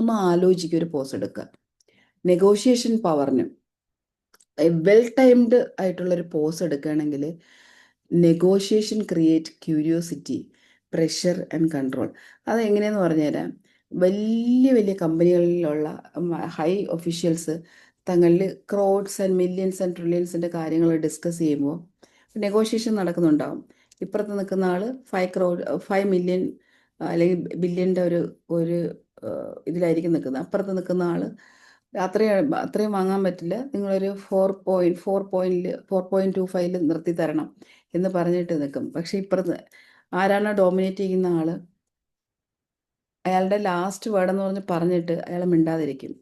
ഒന്ന് ആലോചിക്കുക, ഒരു പോസ് എടുക്കുക. നെഗോഷിയേഷൻ പവറിന് വെൽ ടൈംഡ് ആയിട്ടുള്ളൊരു പോസ് എടുക്കുകയാണെങ്കിൽ negotiation create curiosity, pressure and control. അത് എങ്ങനെയെന്ന് പറഞ്ഞുതരാം. വലിയ വലിയ കമ്പനികളിലുള്ള ഹൈ ഒഫീഷ്യൽസ് തങ്ങളിൽ ക്രോഡ്സ് ആൻഡ് മില്യൺസ് ആൻഡ് ട്രില്യൺസിൻ്റെ കാര്യങ്ങൾ ഡിസ്കസ് ചെയ്യുമ്പോൾ നെഗോഷിയേഷൻ നടക്കുന്നുണ്ടാവും. ഇപ്പുറത്ത് നിൽക്കുന്ന ആൾ 5 മില്യൺ അല്ലെങ്കിൽ ബില്യൻ്റെ ഒരു ഇതിലായിരിക്കും നിൽക്കുന്നത്. അപ്പുറത്ത് നിൽക്കുന്ന ആൾ അത്രയും വാങ്ങാൻ പറ്റില്ല, നിങ്ങളൊരു 4.25 നിർത്തി തരണം എന്ന് പറഞ്ഞിട്ട് നിൽക്കും. പക്ഷെ ഇപ്പുറത്ത് ആരാണോ ഡോമിനേറ്റ് ചെയ്യുന്ന ആൾ, അയാളുടെ ലാസ്റ്റ് വേർഡെന്ന് പറഞ്ഞിട്ട് അയാൾ മിണ്ടാതിരിക്കും.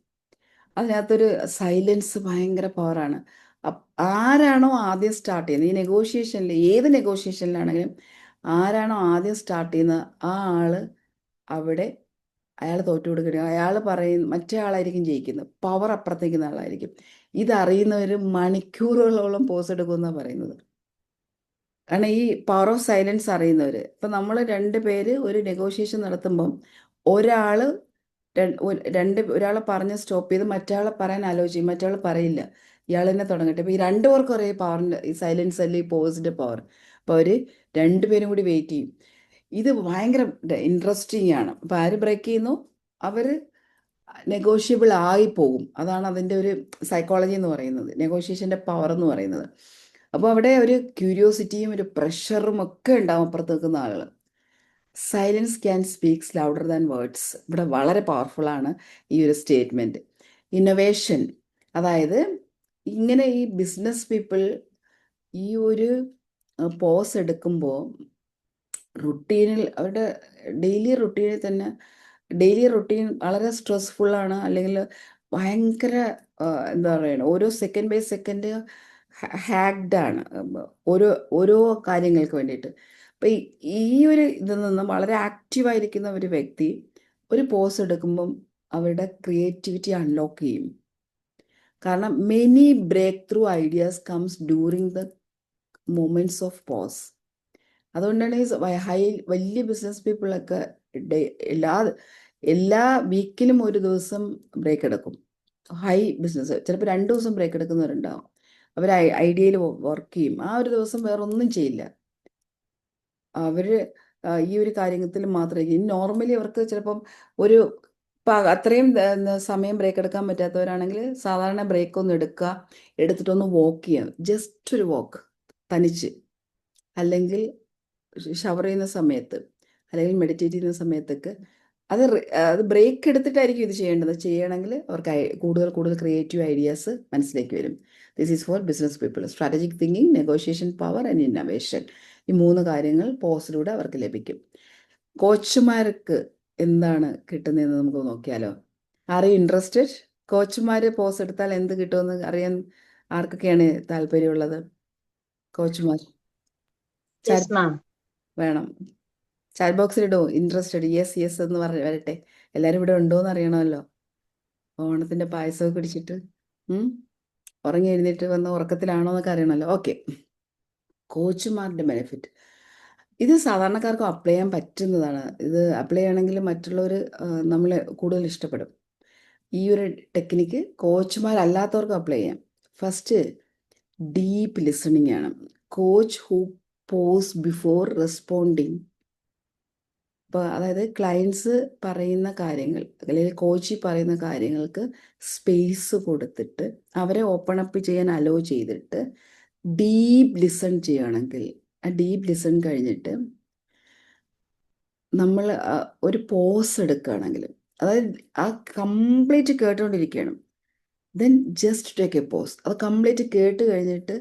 അതിനകത്തൊരു സൈലൻസ് ഭയങ്കര പവറാണ്. ആരാണോ ആദ്യം സ്റ്റാർട്ട് ചെയ്യുന്നത് ഈ നെഗോഷിയേഷനിൽ, ഏത് നെഗോഷിയേഷനിലാണെങ്കിലും ആരാണോ ആദ്യം സ്റ്റാർട്ട് ചെയ്യുന്നത് ആ ആൾ അവിടെ അയാൾ തോറ്റു കൊടുക്കുക. അയാൾ പറയും മറ്റേ ആളായിരിക്കും ജയിക്കുന്നത്, പവർ അപ്പുറത്തേക്കുന്ന ആളായിരിക്കും. ഇതറിയുന്നവർ മണിക്കൂറുകളോളം പോസ് എടുക്കുമെന്നാണ് പറയുന്നത്. കാരണം ഈ പവർ ഓഫ് സൈലൻസ് അറിയുന്നവർ. ഇപ്പം നമ്മൾ 2 പേര് ഒരു നെഗോഷിയേഷൻ നടത്തുമ്പം ഒരാൾ ഒരാളെ പറഞ്ഞ് സ്റ്റോപ്പ് ചെയ്ത് മറ്റേ പറയാൻ ആലോചിക്കും, മറ്റേ പറയില്ല, ഇയാൾ തന്നെ തുടങ്ങട്ടെ. അപ്പോൾ ഈ 2 പേർക്കും ഒരേ പവറിൻ്റെ ഈ സൈലൻസ് അല്ലേ ഈ പോസിൻ്റെ പവർ. അപ്പോൾ അവർ 2 പേരും കൂടി വെയിറ്റ് ചെയ്യും. ഇത് ഭയങ്കര ഇൻട്രസ്റ്റിംഗ് ആണ്. അപ്പോൾ ആര് ബ്രേക്ക് ചെയ്യുന്നു അവർ നെഗോഷ്യബിൾ ആയി പോകും. അതാണ് അതിൻ്റെ ഒരു സൈക്കോളജി എന്ന് പറയുന്നത്, നെഗോഷിയേഷൻ്റെ പവർ എന്ന് പറയുന്നത്. അപ്പോൾ അവിടെ ഒരു ക്യൂരിയോസിറ്റിയും ഒരു പ്രഷറും ഒക്കെ ഉണ്ടാവും അപ്പുറത്ത് നിൽക്കുന്ന ആളുകൾ. Silence can speaks louder than words. ഇവിടെ വളരെ പവർഫുള്ളാണ് ഈ ഒരു സ്റ്റേറ്റ്മെൻറ്റ്. ഇന്നൊവേഷൻ, അതായത് ഇങ്ങനെ ഈ ബിസിനസ് പീപ്പിൾ ഈ ഒരു പോസ് എടുക്കുമ്പോൾ റുട്ടീനിൽ, അവരുടെ ഡെയിലി റുട്ടീനിൽ തന്നെ, ഡെയിലി റുട്ടീൻ വളരെ സ്ട്രെസ്ഫുള്ളാണ്, അല്ലെങ്കിൽ ഭയങ്കര എന്താ പറയുക, ഓരോ സെക്കൻഡ് ബൈ സെക്കൻഡ് ഹാക്ഡാണ് ഓരോ ഓരോ കാര്യങ്ങൾക്ക് വേണ്ടിയിട്ട്. അപ്പം ഈ ഒരു ഇതിൽ നിന്ന് വളരെ ആക്റ്റീവായിരിക്കുന്ന ഒരു വ്യക്തി ഒരു പോസ് എടുക്കുമ്പം അവരുടെ ക്രിയേറ്റിവിറ്റി അൺലോക്ക് ചെയ്യും. കാരണം many breakthrough ideas comes during the moments of pause. അതുകൊണ്ടാണ് ഈ വലിയ ബിസിനസ് പീപ്പിളൊക്കെ എല്ലാ വീക്കിലും ഒരു ദിവസം ബ്രേക്ക് എടുക്കും. ഹൈ ബിസിനസ് ചിലപ്പോൾ 2 ദിവസം ബ്രേക്ക് എടുക്കുന്നവരുണ്ടാവും. അവർ ഐഡിയയിൽ വർക്ക് ചെയ്യും. ആ ഒരു ദിവസം വേറെ ഒന്നും ചെയ്യില്ല. അവർ ഈ ഒരു കാര്യത്തിൽ മാത്രമേ, നോർമലി അവർക്ക് ചിലപ്പം ഒരു അത്രയും സമയം ബ്രേക്ക് എടുക്കാൻ പറ്റാത്തവരാണെങ്കിൽ സാധാരണ ബ്രേക്ക് ഒന്ന് എടുത്തിട്ടൊന്ന് വാക്ക് ചെയ്യുക, ജസ്റ്റ് ഒരു വാക്ക് തനിച്ച്, അല്ലെങ്കിൽ ഷവർ ചെയ്യുന്ന സമയത്ത്, അല്ലെങ്കിൽ മെഡിറ്റേറ്റ് ചെയ്യുന്ന സമയത്തൊക്കെ അത് ബ്രേക്ക് എടുത്തിട്ടായിരിക്കും ഇത് ചെയ്യണമെങ്കിൽ അവർക്ക് കൂടുതൽ ക്രിയേറ്റീവ് ഐഡിയാസ് മനസ്സിലേക്ക് വരും. This is four business people. Strategic thinking, negotiation power and innovation. ഈ 3 കാര്യങ്ങൾ പോസിലൂടെ അവർക്ക് ലഭിക്കും. കോച്ചുമാർക്ക് എന്താണ് കിട്ടുന്നതെന്ന് നമുക്ക് നോക്കിയാലോ? Are you interested? കോച്ചുമാർ പോസ് എടുത്താൽ എന്ത് കിട്ടുമെന്ന് അറിയാൻ ആർക്കൊക്കെയാണ് താല്പര്യമുള്ളത്? കോച്ചുമാർ യെസ് ചാറ്റ് മാം. വേണം. ചാറ്റ് ബോക്സിൽ ഇടോ ഇൻട്രസ്റ്റഡ്? യെസ് യെസ് എന്ന് പറഞ്ഞ് വരട്ടെ. എല്ലാവരും ഇവിടെ ഉണ്ടോ എന്ന് അറിയണമല്ലോ. ഓണത്തിൻ്റെ പായസമൊക്കെ പിടിച്ചിട്ട് ഉറങ്ങി എഴുന്നേറ്റ് വന്ന് ഉറക്കത്തിലാണോ എന്നൊക്കെ അറിയണമല്ലോ. ഓക്കെ, കോച്ചുമാരുടെ ബെനിഫിറ്റ് ഇത് സാധാരണക്കാർക്കും അപ്ലൈ ചെയ്യാൻ പറ്റുന്നതാണ്. ഇത് അപ്ലൈ ചെയ്യണമെങ്കിൽ മറ്റുള്ളവർ നമ്മളെ കൂടുതൽ ഇഷ്ടപ്പെടും. ഈ ഒരു ടെക്നിക്ക് കോച്ചുമാരല്ലാത്തവർക്കും അപ്ലൈ ചെയ്യാം. ഫസ്റ്റ്, ഡീപ്പ് ലിസണിങ് ആണ്. Coach who pause before responding. ഇപ്പോൾ അതായത് ക്ലയൻസ് പറയുന്ന കാര്യങ്ങൾ അല്ലെങ്കിൽ കോച്ച് പറയുന്ന കാര്യങ്ങൾക്ക് സ്പേസ് കൊടുത്തിട്ട് അവരെ ഓപ്പൺ അപ്പ് ചെയ്യാൻ അലോ ചെയ്തിട്ട് ഡീപ്പ് ലിസൺ ചെയ്യുകയാണെങ്കിൽ, ആ ഡീപ്പ് ലിസൺ കഴിഞ്ഞിട്ട് നമ്മൾ ഒരു പോസ് എടുക്കുകയാണെങ്കിൽ, അതായത് ആ കംപ്ലീറ്റ് കേട്ടുകൊണ്ടിരിക്കുകയാണ്, then just take a pause. അത് കംപ്ലീറ്റ് കേട്ട് കഴിഞ്ഞിട്ട്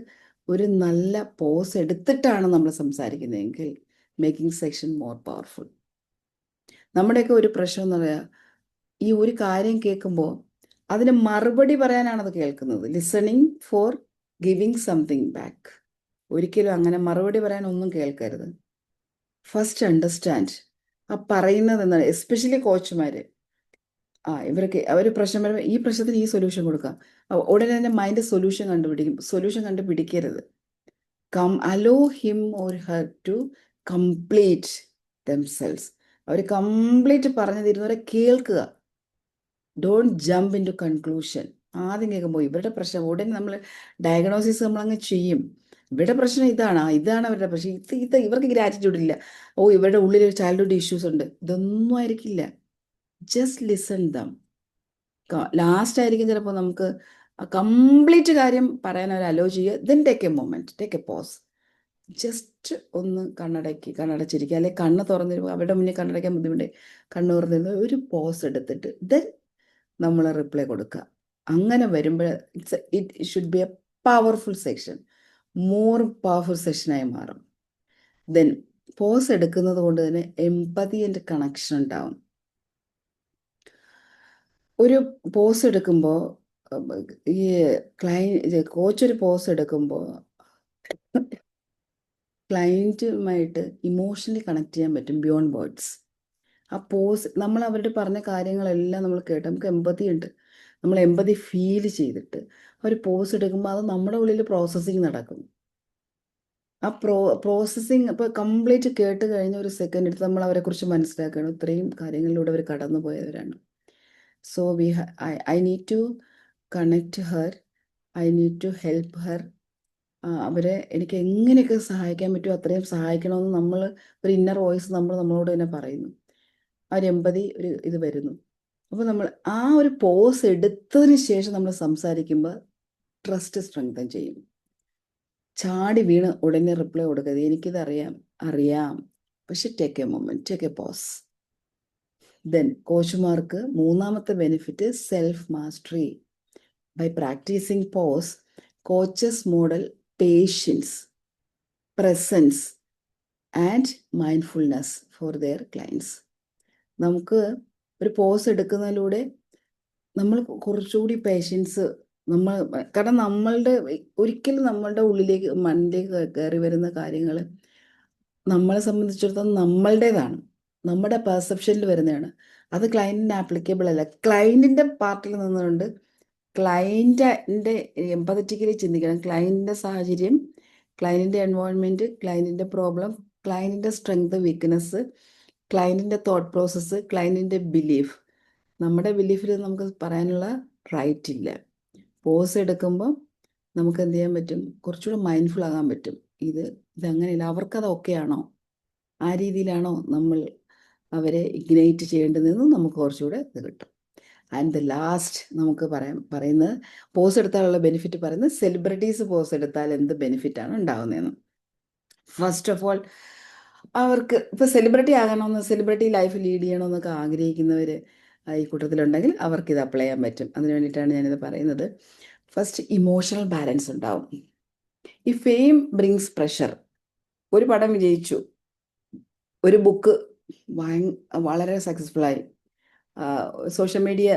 ഒരു നല്ല പോസ് എടുത്തിട്ടാണ് നമ്മൾ സംസാരിക്കുന്നതെങ്കിൽ മേക്കിംഗ് സെക്ഷൻ മോർ പവർഫുൾ. നമ്മുടെയൊക്കെ ഒരു പ്രശ്നം എന്ന് പറയാ, ഈ ഒരു കാര്യം കേൾക്കുമ്പോൾ അതിന് മറുപടി പറയാനാണ് അത് കേൾക്കുന്നത്. Listening four giving something back. ഒരിക്കലും അങ്ങനെ മറുപടി പറയാൻ ഒന്നും കേൾക്കരുത്. ഫസ്റ്റ് അണ്ടർസ്റ്റാൻഡ് ആ പറയുന്നത് എന്താണ്. എസ്പെഷ്യലി കോച്ചുമാർ, ഇവർക്ക് അവർ പ്രശ്നം വരുമ്പോൾ ഈ പ്രശ്നത്തിന് ഈ സൊല്യൂഷൻ കൊടുക്കാം, ഉടനെ തന്നെ മൈൻഡ് സൊല്യൂഷൻ കണ്ടുപിടിക്കും. സൊല്യൂഷൻ കണ്ടുപിടിക്കരുത്. Allow him or her to complete themselves. അവർ കംപ്ലീറ്റ് പറഞ്ഞു തരുന്നവരെ കേൾക്കുക. Don't jump into conclusion. ആദ്യം കേൾക്കുമ്പോൾ ഇവരുടെ പ്രശ്നം ഉടനെ നമ്മൾ ഡയഗ്നോസിസ് നമ്മളങ്ങ് ചെയ്യും. ഇവരുടെ പ്രശ്നം ഇതാണ്, ഇതാണ് അവരുടെ പ്രശ്നം, ഇവർക്ക് ഗ്രാറ്റിറ്റ്യൂഡ് ഇല്ല, ഇവരുടെ ഉള്ളിൽ ചൈൽഡ്ഹുഡ് ഇഷ്യൂസ് ഉണ്ട്. ഇതൊന്നും ആയിരിക്കില്ല. Just listen dum. ലാസ്റ്റ് ആയിരിക്കും ചിലപ്പോൾ നമുക്ക് കംപ്ലീറ്റ് കാര്യം പറയാൻ അവർ അലോ ചെയ്യുക. Then take a moment, take a pause. Just ഒന്ന് കണ്ണടച്ചിരിക്കുക, അല്ലെങ്കിൽ കണ്ണ് തുറന്നിരുമ്പോൾ അവരുടെ മുന്നിൽ കണ്ണടയ്ക്കാൻ ബുദ്ധിമുട്ട്, കണ്ണ് തുറന്നിരുന്ന ഒരു പോസ് എടുത്തിട്ട് ദെൻ നമ്മൾ റിപ്ലൈ കൊടുക്കുക. അങ്ങനെ വരുമ്പോൾ it should be a powerful section, more powerful സെക്ഷനായി മാറും. ദെൻ പോസ് എടുക്കുന്നത് കൊണ്ട് തന്നെ എമ്പതി ആൻഡ് കണക്ഷൻ ഉണ്ടാവും. ഒരു പോസ് എടുക്കുമ്പോൾ ഈ കോച്ച് ഒരു പോസ് എടുക്കുമ്പോൾ ക്ലയൻറ്റുമായിട്ട് ഇമോഷണലി കണക്ട് ചെയ്യാൻ പറ്റും ബിയോണ്ട് വേർഡ്സ്. ആ പോസ് നമ്മൾ അവരുടെ പറഞ്ഞ കാര്യങ്ങളെല്ലാം നമ്മൾ കേട്ട് നമുക്ക് എമ്പതി ഉണ്ട്. നമ്മൾ എമ്പതി ഫീൽ ചെയ്തിട്ട് ഒരു പോസ് എടുക്കുമ്പോൾ അത് നമ്മുടെ ഉള്ളിൽ പ്രോസസ്സിങ് നടക്കും. ആ പ്രോസസ്സിങ് ഇപ്പോൾ കംപ്ലീറ്റ് കേട്ട് കഴിഞ്ഞ ഒരു സെക്കൻഡ് എടുത്ത് നമ്മൾ അവരെക്കുറിച്ച് മനസ്സിലാക്കണം. ഇത്രയും കാര്യങ്ങളിലൂടെ അവർ കടന്നു പോയവരാണ്. So I need to connect her, I need to help her. അവരെ എനിക്ക് എങ്ങനെയൊക്കെ സഹായിക്കാൻ പറ്റുമോ അത്രയും സഹായിക്കണമെന്ന് നമ്മൾ ഒരു ഇന്നർ വോയിസ് നമ്മളോട് തന്നെ പറയുന്നു. ആ ഒരു എമ്പതി ഒരു ഇത് വരുന്നു. അപ്പോൾ നമ്മൾ ആ ഒരു പോസ് എടുത്തതിന് ശേഷം നമ്മൾ സംസാരിക്കുമ്പോൾ ട്രസ്റ്റ് സ്ട്രെങ്തൻ ചെയ്യും. ചാടി വീണ് ഉടനെ റിപ്ലൈ കൊടുക്കരുത്. എനിക്കിത് അറിയാം, പക്ഷെ take a moment, take a pause. Then കോച്ചുമാർക്ക് മൂന്നാമത്തെ benefit self mastery. By practising pause, coaches model patience, presence and mindfulness for their clients. നമുക്ക് ഒരു പോസ് എടുക്കുന്നതിലൂടെ നമ്മൾ കുറച്ചുകൂടി പേഷ്യൻസ് കാരണം ഒരിക്കലും നമ്മളുടെ ഉള്ളിലേക്ക് മണ്ണിലേക്ക് കയറി വരുന്ന കാര്യങ്ങൾ നമ്മളെ സംബന്ധിച്ചിടത്തോളം നമ്മളുടേതാണ്, നമ്മുടെ പെർസെപ്ഷനിൽ വരുന്നതാണ്. അത് ക്ലയൻറ്റിന് ആപ്ലിക്കബിൾ അല്ല. ക്ലയൻറ്റിൻ്റെ പാർട്ടിൽ നിന്നുകൊണ്ട് ക്ലയൻറ്റിൻ്റെ എമ്പതറ്റിക്കലി ചിന്തിക്കണം. ക്ലയൻറ്റിൻ്റെ സാഹചര്യം, ക്ലയൻറ്റിൻ്റെ എൻവയോൺമെൻറ്റ്, ക്ലയൻറ്റിൻ്റെ പ്രോബ്ലം, ക്ലയൻറ്റിൻ്റെ സ്ട്രെങ്ത് വീക്ക്നെസ്, ക്ലയൻറ്റിൻ്റെ തോട്ട് പ്രോസസ്സ്, ക്ലയൻറ്റിൻ്റെ ബിലീഫ്. നമ്മുടെ ബിലീഫിൽ നമുക്ക് പറയാനുള്ള റൈറ്റ് ഇല്ല. പോസ് എടുക്കുമ്പോൾ നമുക്ക് എന്ത് ചെയ്യാൻ പറ്റും, കുറച്ചുകൂടെ മൈൻഡ്ഫുൾ ആകാൻ പറ്റും. ഇതങ്ങനെയില്ല, അവർക്കത് ഓക്കെ ആണോ, ആ രീതിയിലാണോ നമ്മൾ അവരെ ഇഗ്നൈറ്റ് ചെയ്യേണ്ടതെന്ന് നമുക്ക് കുറച്ചുകൂടെ ഇത് കിട്ടും. ആൻഡ് ദ ലാസ്റ്റ് നമുക്ക് പറയുന്നത് പോസ് എടുത്താലുള്ള ബെനിഫിറ്റ് പറയുന്നത് സെലിബ്രിറ്റീസ് പോസ് എടുത്താൽ എന്ത് ബെനിഫിറ്റാണ് ഉണ്ടാകുന്നതെന്ന്. ഫസ്റ്റ് ഓഫ് ഓൾ, അവർക്ക് ഇപ്പോൾ സെലിബ്രിറ്റി ലൈഫ് ലീഡ് ചെയ്യണമെന്നൊക്കെ ആഗ്രഹിക്കുന്നവർ ഈ കൂട്ടത്തിലുണ്ടെങ്കിൽ അവർക്കിത് അപ്ലൈ ചെയ്യാൻ പറ്റും. അതിന് വേണ്ടിയിട്ടാണ് ഞാനിത് പറയുന്നത്. ഫസ്റ്റ്, ഇമോഷണൽ ബാലൻസ് ഉണ്ടാവും. ഈ ഫെയിം ബ്രിങ്സ് പ്രഷർ. ഒരു പടം വിജയിച്ചു, ഒരു ബുക്ക് വളരെ സക്സസ്ഫുള്ളായി. സോഷ്യൽ മീഡിയ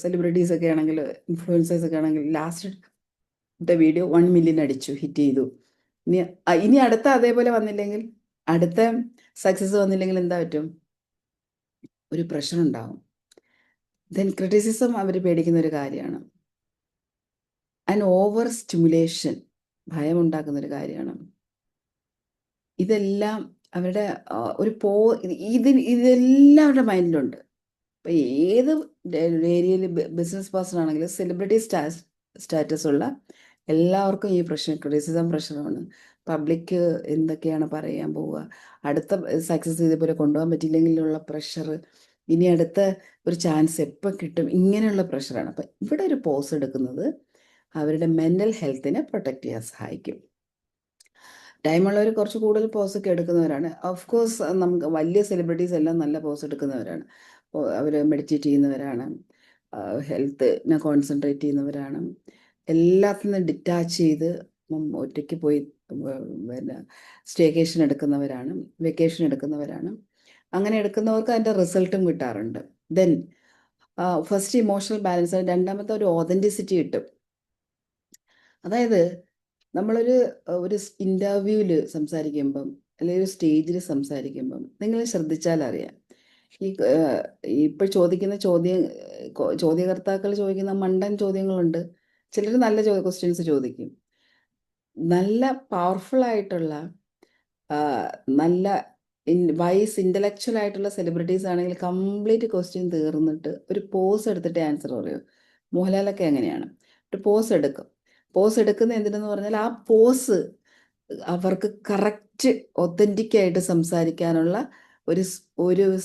സെലിബ്രിറ്റീസ് ഒക്കെ ആണെങ്കിൽ, ഇൻഫ്ലുവൻസേഴ്സ് ഒക്കെ ആണെങ്കിൽ ലാസ്റ്റ് വീഡിയോ 1 മില്യൺ അടിച്ചു, ഹിറ്റ് ചെയ്തു. ഇനി അടുത്ത അതേപോലെ വന്നില്ലെങ്കിൽ, അടുത്ത സക്സസ് വന്നില്ലെങ്കിൽ എന്താ പറ്റും? ഒരു പ്രഷർ ഉണ്ടാവും. ദെൻ ക്രിറ്റിസിസം അവർ പേടിക്കുന്ന ഒരു കാര്യമാണ്. ആൻഡ് ഓവർ സ്റ്റിമുലേഷൻ ഭയമുണ്ടാക്കുന്ന ഒരു കാര്യമാണ്. ഇതെല്ലാം അവരുടെ ഇതെല്ലാം അവരുടെ മൈൻഡിലുണ്ട്. ഇപ്പം ഏത് ഏരിയയിൽ ബിസിനസ് പേഴ്സൺ ആണെങ്കിലും സെലിബ്രിറ്റി സ്റ്റാറ്റസ് ഉള്ള എല്ലാവർക്കും ഈ ക്രിറ്റിസിസം പ്രഷറാണ്. പബ്ലിക് എന്തൊക്കെയാണ് പറയാൻ പോവുക, അടുത്ത സക്സസ് ഇതേപോലെ കൊണ്ടുപോകാൻ പറ്റിയില്ലെങ്കിലുള്ള പ്രഷർ, ഇനി അടുത്ത ഒരു ചാൻസ് എപ്പോൾ കിട്ടും, ഇങ്ങനെയുള്ള പ്രഷറാണ്. അപ്പം ഇവിടെ ഒരു പോസ് എടുക്കുന്നത് അവരുടെ മെൻ്റൽ ഹെൽത്തിനെ പ്രൊട്ടക്റ്റ് ചെയ്യാൻ സഹായിക്കും. ടൈമുള്ളവർ കുറച്ച് കൂടുതൽ പോസൊക്കെ എടുക്കുന്നവരാണ്. ഓഫ് കോഴ്സ് നമുക്ക് വലിയ സെലിബ്രിറ്റീസ് എല്ലാം നല്ല പോസ് എടുക്കുന്നവരാണ്. അവർ മെഡിറ്റേറ്റ് ചെയ്യുന്നവരാണ്, ഹെൽത്തിനെ കോൺസെൻട്രേറ്റ് ചെയ്യുന്നവരാണ്, എല്ലാത്തിൽ നിന്ന് ഡിറ്റാച്ച് ചെയ്ത് ഒറ്റയ്ക്ക് പോയി പിന്നെ സ്റ്റേക്കേഷൻ എടുക്കുന്നവരാണ്, വെക്കേഷൻ എടുക്കുന്നവരാണ്. അങ്ങനെ എടുക്കുന്നവർക്ക് അതിൻ്റെ റിസൾട്ടും കിട്ടാറുണ്ട്. ദെൻ ഫസ്റ്റ് ഇമോഷണൽ ബാലൻസ്, രണ്ടാമത്തെ ഒരു ഓതൻറ്റിസിറ്റി കിട്ടും. അതായത് നമ്മളൊരു ഇൻ്റർവ്യൂവിൽ സംസാരിക്കുമ്പം, അല്ലെങ്കിൽ ഒരു സ്റ്റേജിൽ സംസാരിക്കുമ്പം നിങ്ങൾ ശ്രദ്ധിച്ചാൽ അറിയാം, ഇപ്പോൾ ചോദിക്കുന്ന ചോദ്യകർത്താക്കൾ ചോദിക്കുന്ന മണ്ടൻ ചോദ്യങ്ങളുണ്ട്. ചിലർ നല്ല ക്വസ്റ്റ്യൻസ് ചോദിക്കും. നല്ല പവർഫുൾ ആയിട്ടുള്ള നല്ല വൈസ് ഇൻ്റലക്ച്വൽ ആയിട്ടുള്ള സെലിബ്രിറ്റീസ് ആണെങ്കിൽ കംപ്ലീറ്റ് ക്വസ്റ്റ്യൻ തീർന്നിട്ട് ഒരു പോസ് എടുത്തിട്ട് ആൻസർ പറയും. മോഹൻലാലൊക്കെ അങ്ങനെയാണ്, ഒരു പോസ് എടുക്കും. പോസ് എടുക്കുന്ന എന്തിനെന്ന് പറഞ്ഞാൽ ആ പോസ് അവർക്ക് കറക്റ്റ് ഒത്തൻറ്റിക് ആയിട്ട് സംസാരിക്കാനുള്ള ഒരു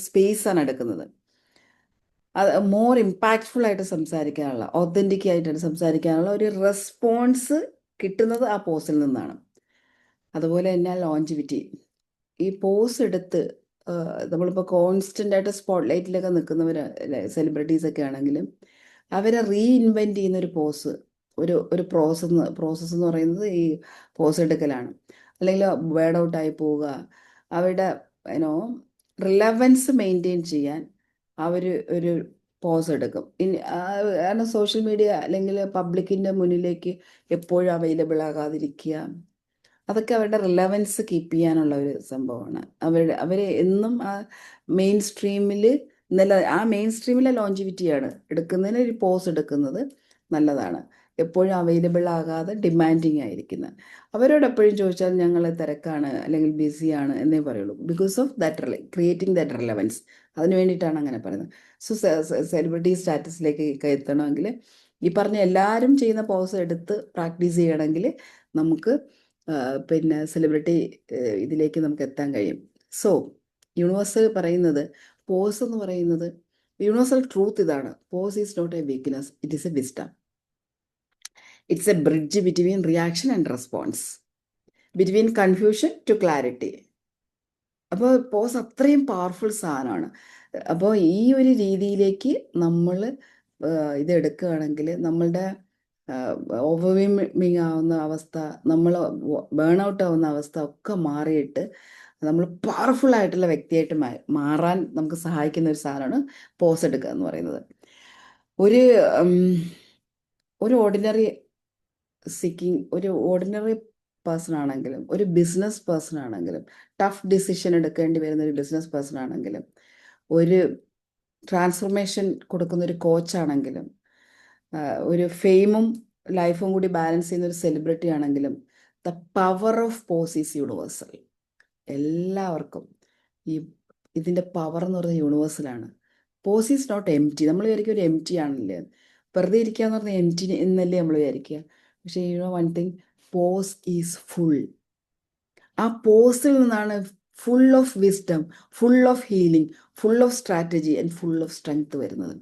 സ്പേസാണ് എടുക്കുന്നത്. അത് മോർ ഇമ്പാക്റ്റ്ഫുൾ ആയിട്ട് സംസാരിക്കാനുള്ള, ഒത്തൻറ്റിക് ആയിട്ട് സംസാരിക്കാനുള്ള ഒരു റെസ്പോൺസ് കിട്ടുന്നത് ആ പോസിൽ നിന്നാണ്. അതുപോലെ തന്നെ ലോഞ്ചിവിറ്റി, ഈ പോസ് എടുത്ത് നമ്മളിപ്പോൾ കോൺസ്റ്റൻ്റ് ആയിട്ട് സ്പോട്ട് ലൈറ്റിലൊക്കെ നിൽക്കുന്നവർ സെലിബ്രിറ്റീസൊക്കെ ആണെങ്കിലും അവരെ റീഇൻവെൻറ്റ് ചെയ്യുന്നൊരു പോസ്, ഒരു പ്രോസസ്സ് എന്ന് പറയുന്നത് ഈ പോസ് എടുക്കലാണ്. അല്ലെങ്കിൽ വേർഡ് ഔട്ടായി പോവുക, അവരുടെ റിലവൻസ് മെയിൻറ്റെയിൻ ചെയ്യാൻ അവർ ഒരു പോസ് എടുക്കും. കാരണം സോഷ്യൽ മീഡിയ അല്ലെങ്കിൽ പബ്ലിക്കിൻ്റെ മുന്നിലേക്ക് എപ്പോഴും അവൈലബിൾ ആകാതിരിക്കുക, അതൊക്കെ അവരുടെ റിലവൻസ് കീപ്പ് ചെയ്യാനുള്ള ഒരു സംഭവമാണ്. അവർ എന്നും ആ മെയിൻ സ്ട്രീമിൽ ആ മെയിൻ സ്ട്രീമിലെ ലോഞ്ചിവിറ്റിയാണ് എടുക്കുന്നതിന് ഒരു പോസ് എടുക്കുന്നത് നല്ലതാണ്. എപ്പോഴും അവൈലബിൾ ആകാതെ ഡിമാൻഡിങ് ആയിരിക്കുന്നത്. അവരോട് എപ്പോഴും ചോദിച്ചാൽ ഞങ്ങൾ തിരക്കാണ് അല്ലെങ്കിൽ ബിസിയാണ് എന്നേ പറയുള്ളൂ. Because of that creating that relevance, അതിന് വേണ്ടിയിട്ടാണ് അങ്ങനെ പറയുന്നത്. സോ സെലിബ്രിറ്റി സ്റ്റാറ്റസിലേക്ക് എത്തണമെങ്കിൽ ഈ പറഞ്ഞ എല്ലാവരും ചെയ്യുന്ന പോസ് എടുത്ത് പ്രാക്ടീസ് ചെയ്യണമെങ്കിൽ നമുക്ക് പിന്നെ സെലിബ്രിറ്റി ഇതിലേക്ക് നമുക്ക് എത്താൻ കഴിയും. സോ യൂണിവേഴ്സൽ പറയുന്നത്, പോസ് എന്ന് പറയുന്നത്, യൂണിവേഴ്സൽ ട്രൂത്ത് ഇതാണ്: pause is not a weakness, it is a wisdom. It's a bridge between reaction and response, between confusion to clarity. അപ്പോൾ പോസ് അത്രയും പവർഫുൾ സാധനമാണ്. അപ്പോൾ ഈ ഒരു രീതിയിലേക്ക് നമ്മൾ ഇതെടുക്കുകയാണെങ്കിൽ നമ്മളുടെ ഓവർവീമിങ് ആവുന്ന അവസ്ഥ, നമ്മൾ ബേൺ ഔട്ട് ആവുന്ന അവസ്ഥ ഒക്കെ മാറിയിട്ട് നമ്മൾ പവർഫുൾ ആയിട്ടുള്ള വ്യക്തിയായിട്ട് മാറാൻ നമുക്ക് സഹായിക്കുന്ന ഒരു സാധനമാണ് പോസ് എടുക്കുക എന്ന് പറയുന്നത്. ഒരു ഓർഡിനറി ഒരു ഓർഡിനറി പേഴ്സൺ ആണെങ്കിലും, ഒരു ബിസിനസ് പേഴ്സൺ ആണെങ്കിലും, ടഫ് ഡിസിഷൻ എടുക്കേണ്ടി വരുന്ന ഒരു ബിസിനസ് പേഴ്സൺ ആണെങ്കിലും, ഒരു ട്രാൻസ്ഫോർമേഷൻ കൊടുക്കുന്ന ഒരു കോച്ചാണെങ്കിലും, ഒരു ഫെയിമും ലൈഫും കൂടി ബാലൻസ് ചെയ്യുന്ന ഒരു സെലിബ്രിറ്റി ആണെങ്കിലും, the power of pause is universal. എല്ലാവർക്കും ഇതിൻ്റെ പവർ എന്ന് പറയുന്നത് യൂണിവേഴ്സലാണ്. Pause is not empty. നമ്മൾ വിചാരിക്കും ഒരു എംറ്റി ആണല്ലേ, വെറുതെ ഇരിക്കുക എന്ന് പറഞ്ഞാൽ എംറ്റി എന്നല്ലേ നമ്മൾ വിചാരിക്കുക. പക്ഷേ one thing, pause is full. ആ പോസിൽ നിന്നാണ് full of wisdom, full of healing, full of strategy and full of strength വരുന്നത്.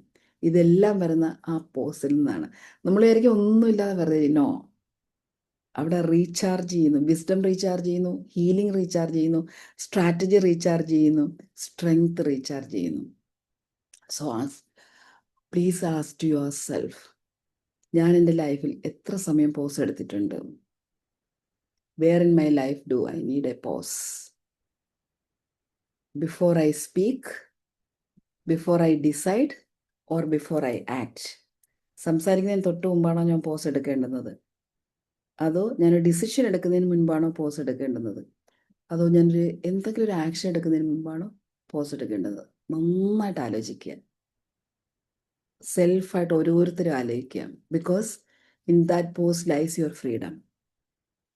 ഇതെല്ലാം വരുന്ന ആ പോസിൽ നിന്നാണ്. നമ്മൾ വിചാരിക്കും ഒന്നുമില്ലാതെ വെറുതെ നോ, അവിടെ റീചാർജ് ചെയ്യുന്നു, വിസ്ഡം റീചാർജ് ചെയ്യുന്നു, ഹീലിംഗ് റീചാർജ് ചെയ്യുന്നു, സ്ട്രാറ്റജി റീചാർജ് ചെയ്യുന്നു, സ്ട്രെങ്ത് റീചാർജ് ചെയ്യുന്നു. So please ask to yourself, ഞാൻ എൻ്റെ ലൈഫിൽ എത്ര സമയം പോസ് എടുത്തിട്ടുണ്ട്? Where in my life do I need a pause? Before I speak, before I decide, or before I act. സംസാരിക്കുന്നതിന് തൊട്ട് മുമ്പാണോ ഞാൻ പോസ് എടുക്കേണ്ടുന്നത്, അതോ ഞാനൊരു ഡിസിഷൻ എടുക്കുന്നതിന് മുൻപാണോ പോസ് എടുക്കേണ്ടുന്നത്, അതോ ഞാനൊരു എന്തെങ്കിലും ഒരു ആക്ഷൻ എടുക്കുന്നതിന് മുമ്പാണോ പോസ് എടുക്കേണ്ടത്? നന്നായിട്ട് ആലോചിക്കുക. സെൽഫായിട്ട് ഓരോരുത്തരും ആലോചിക്കുക. Because in that pause lies your freedom,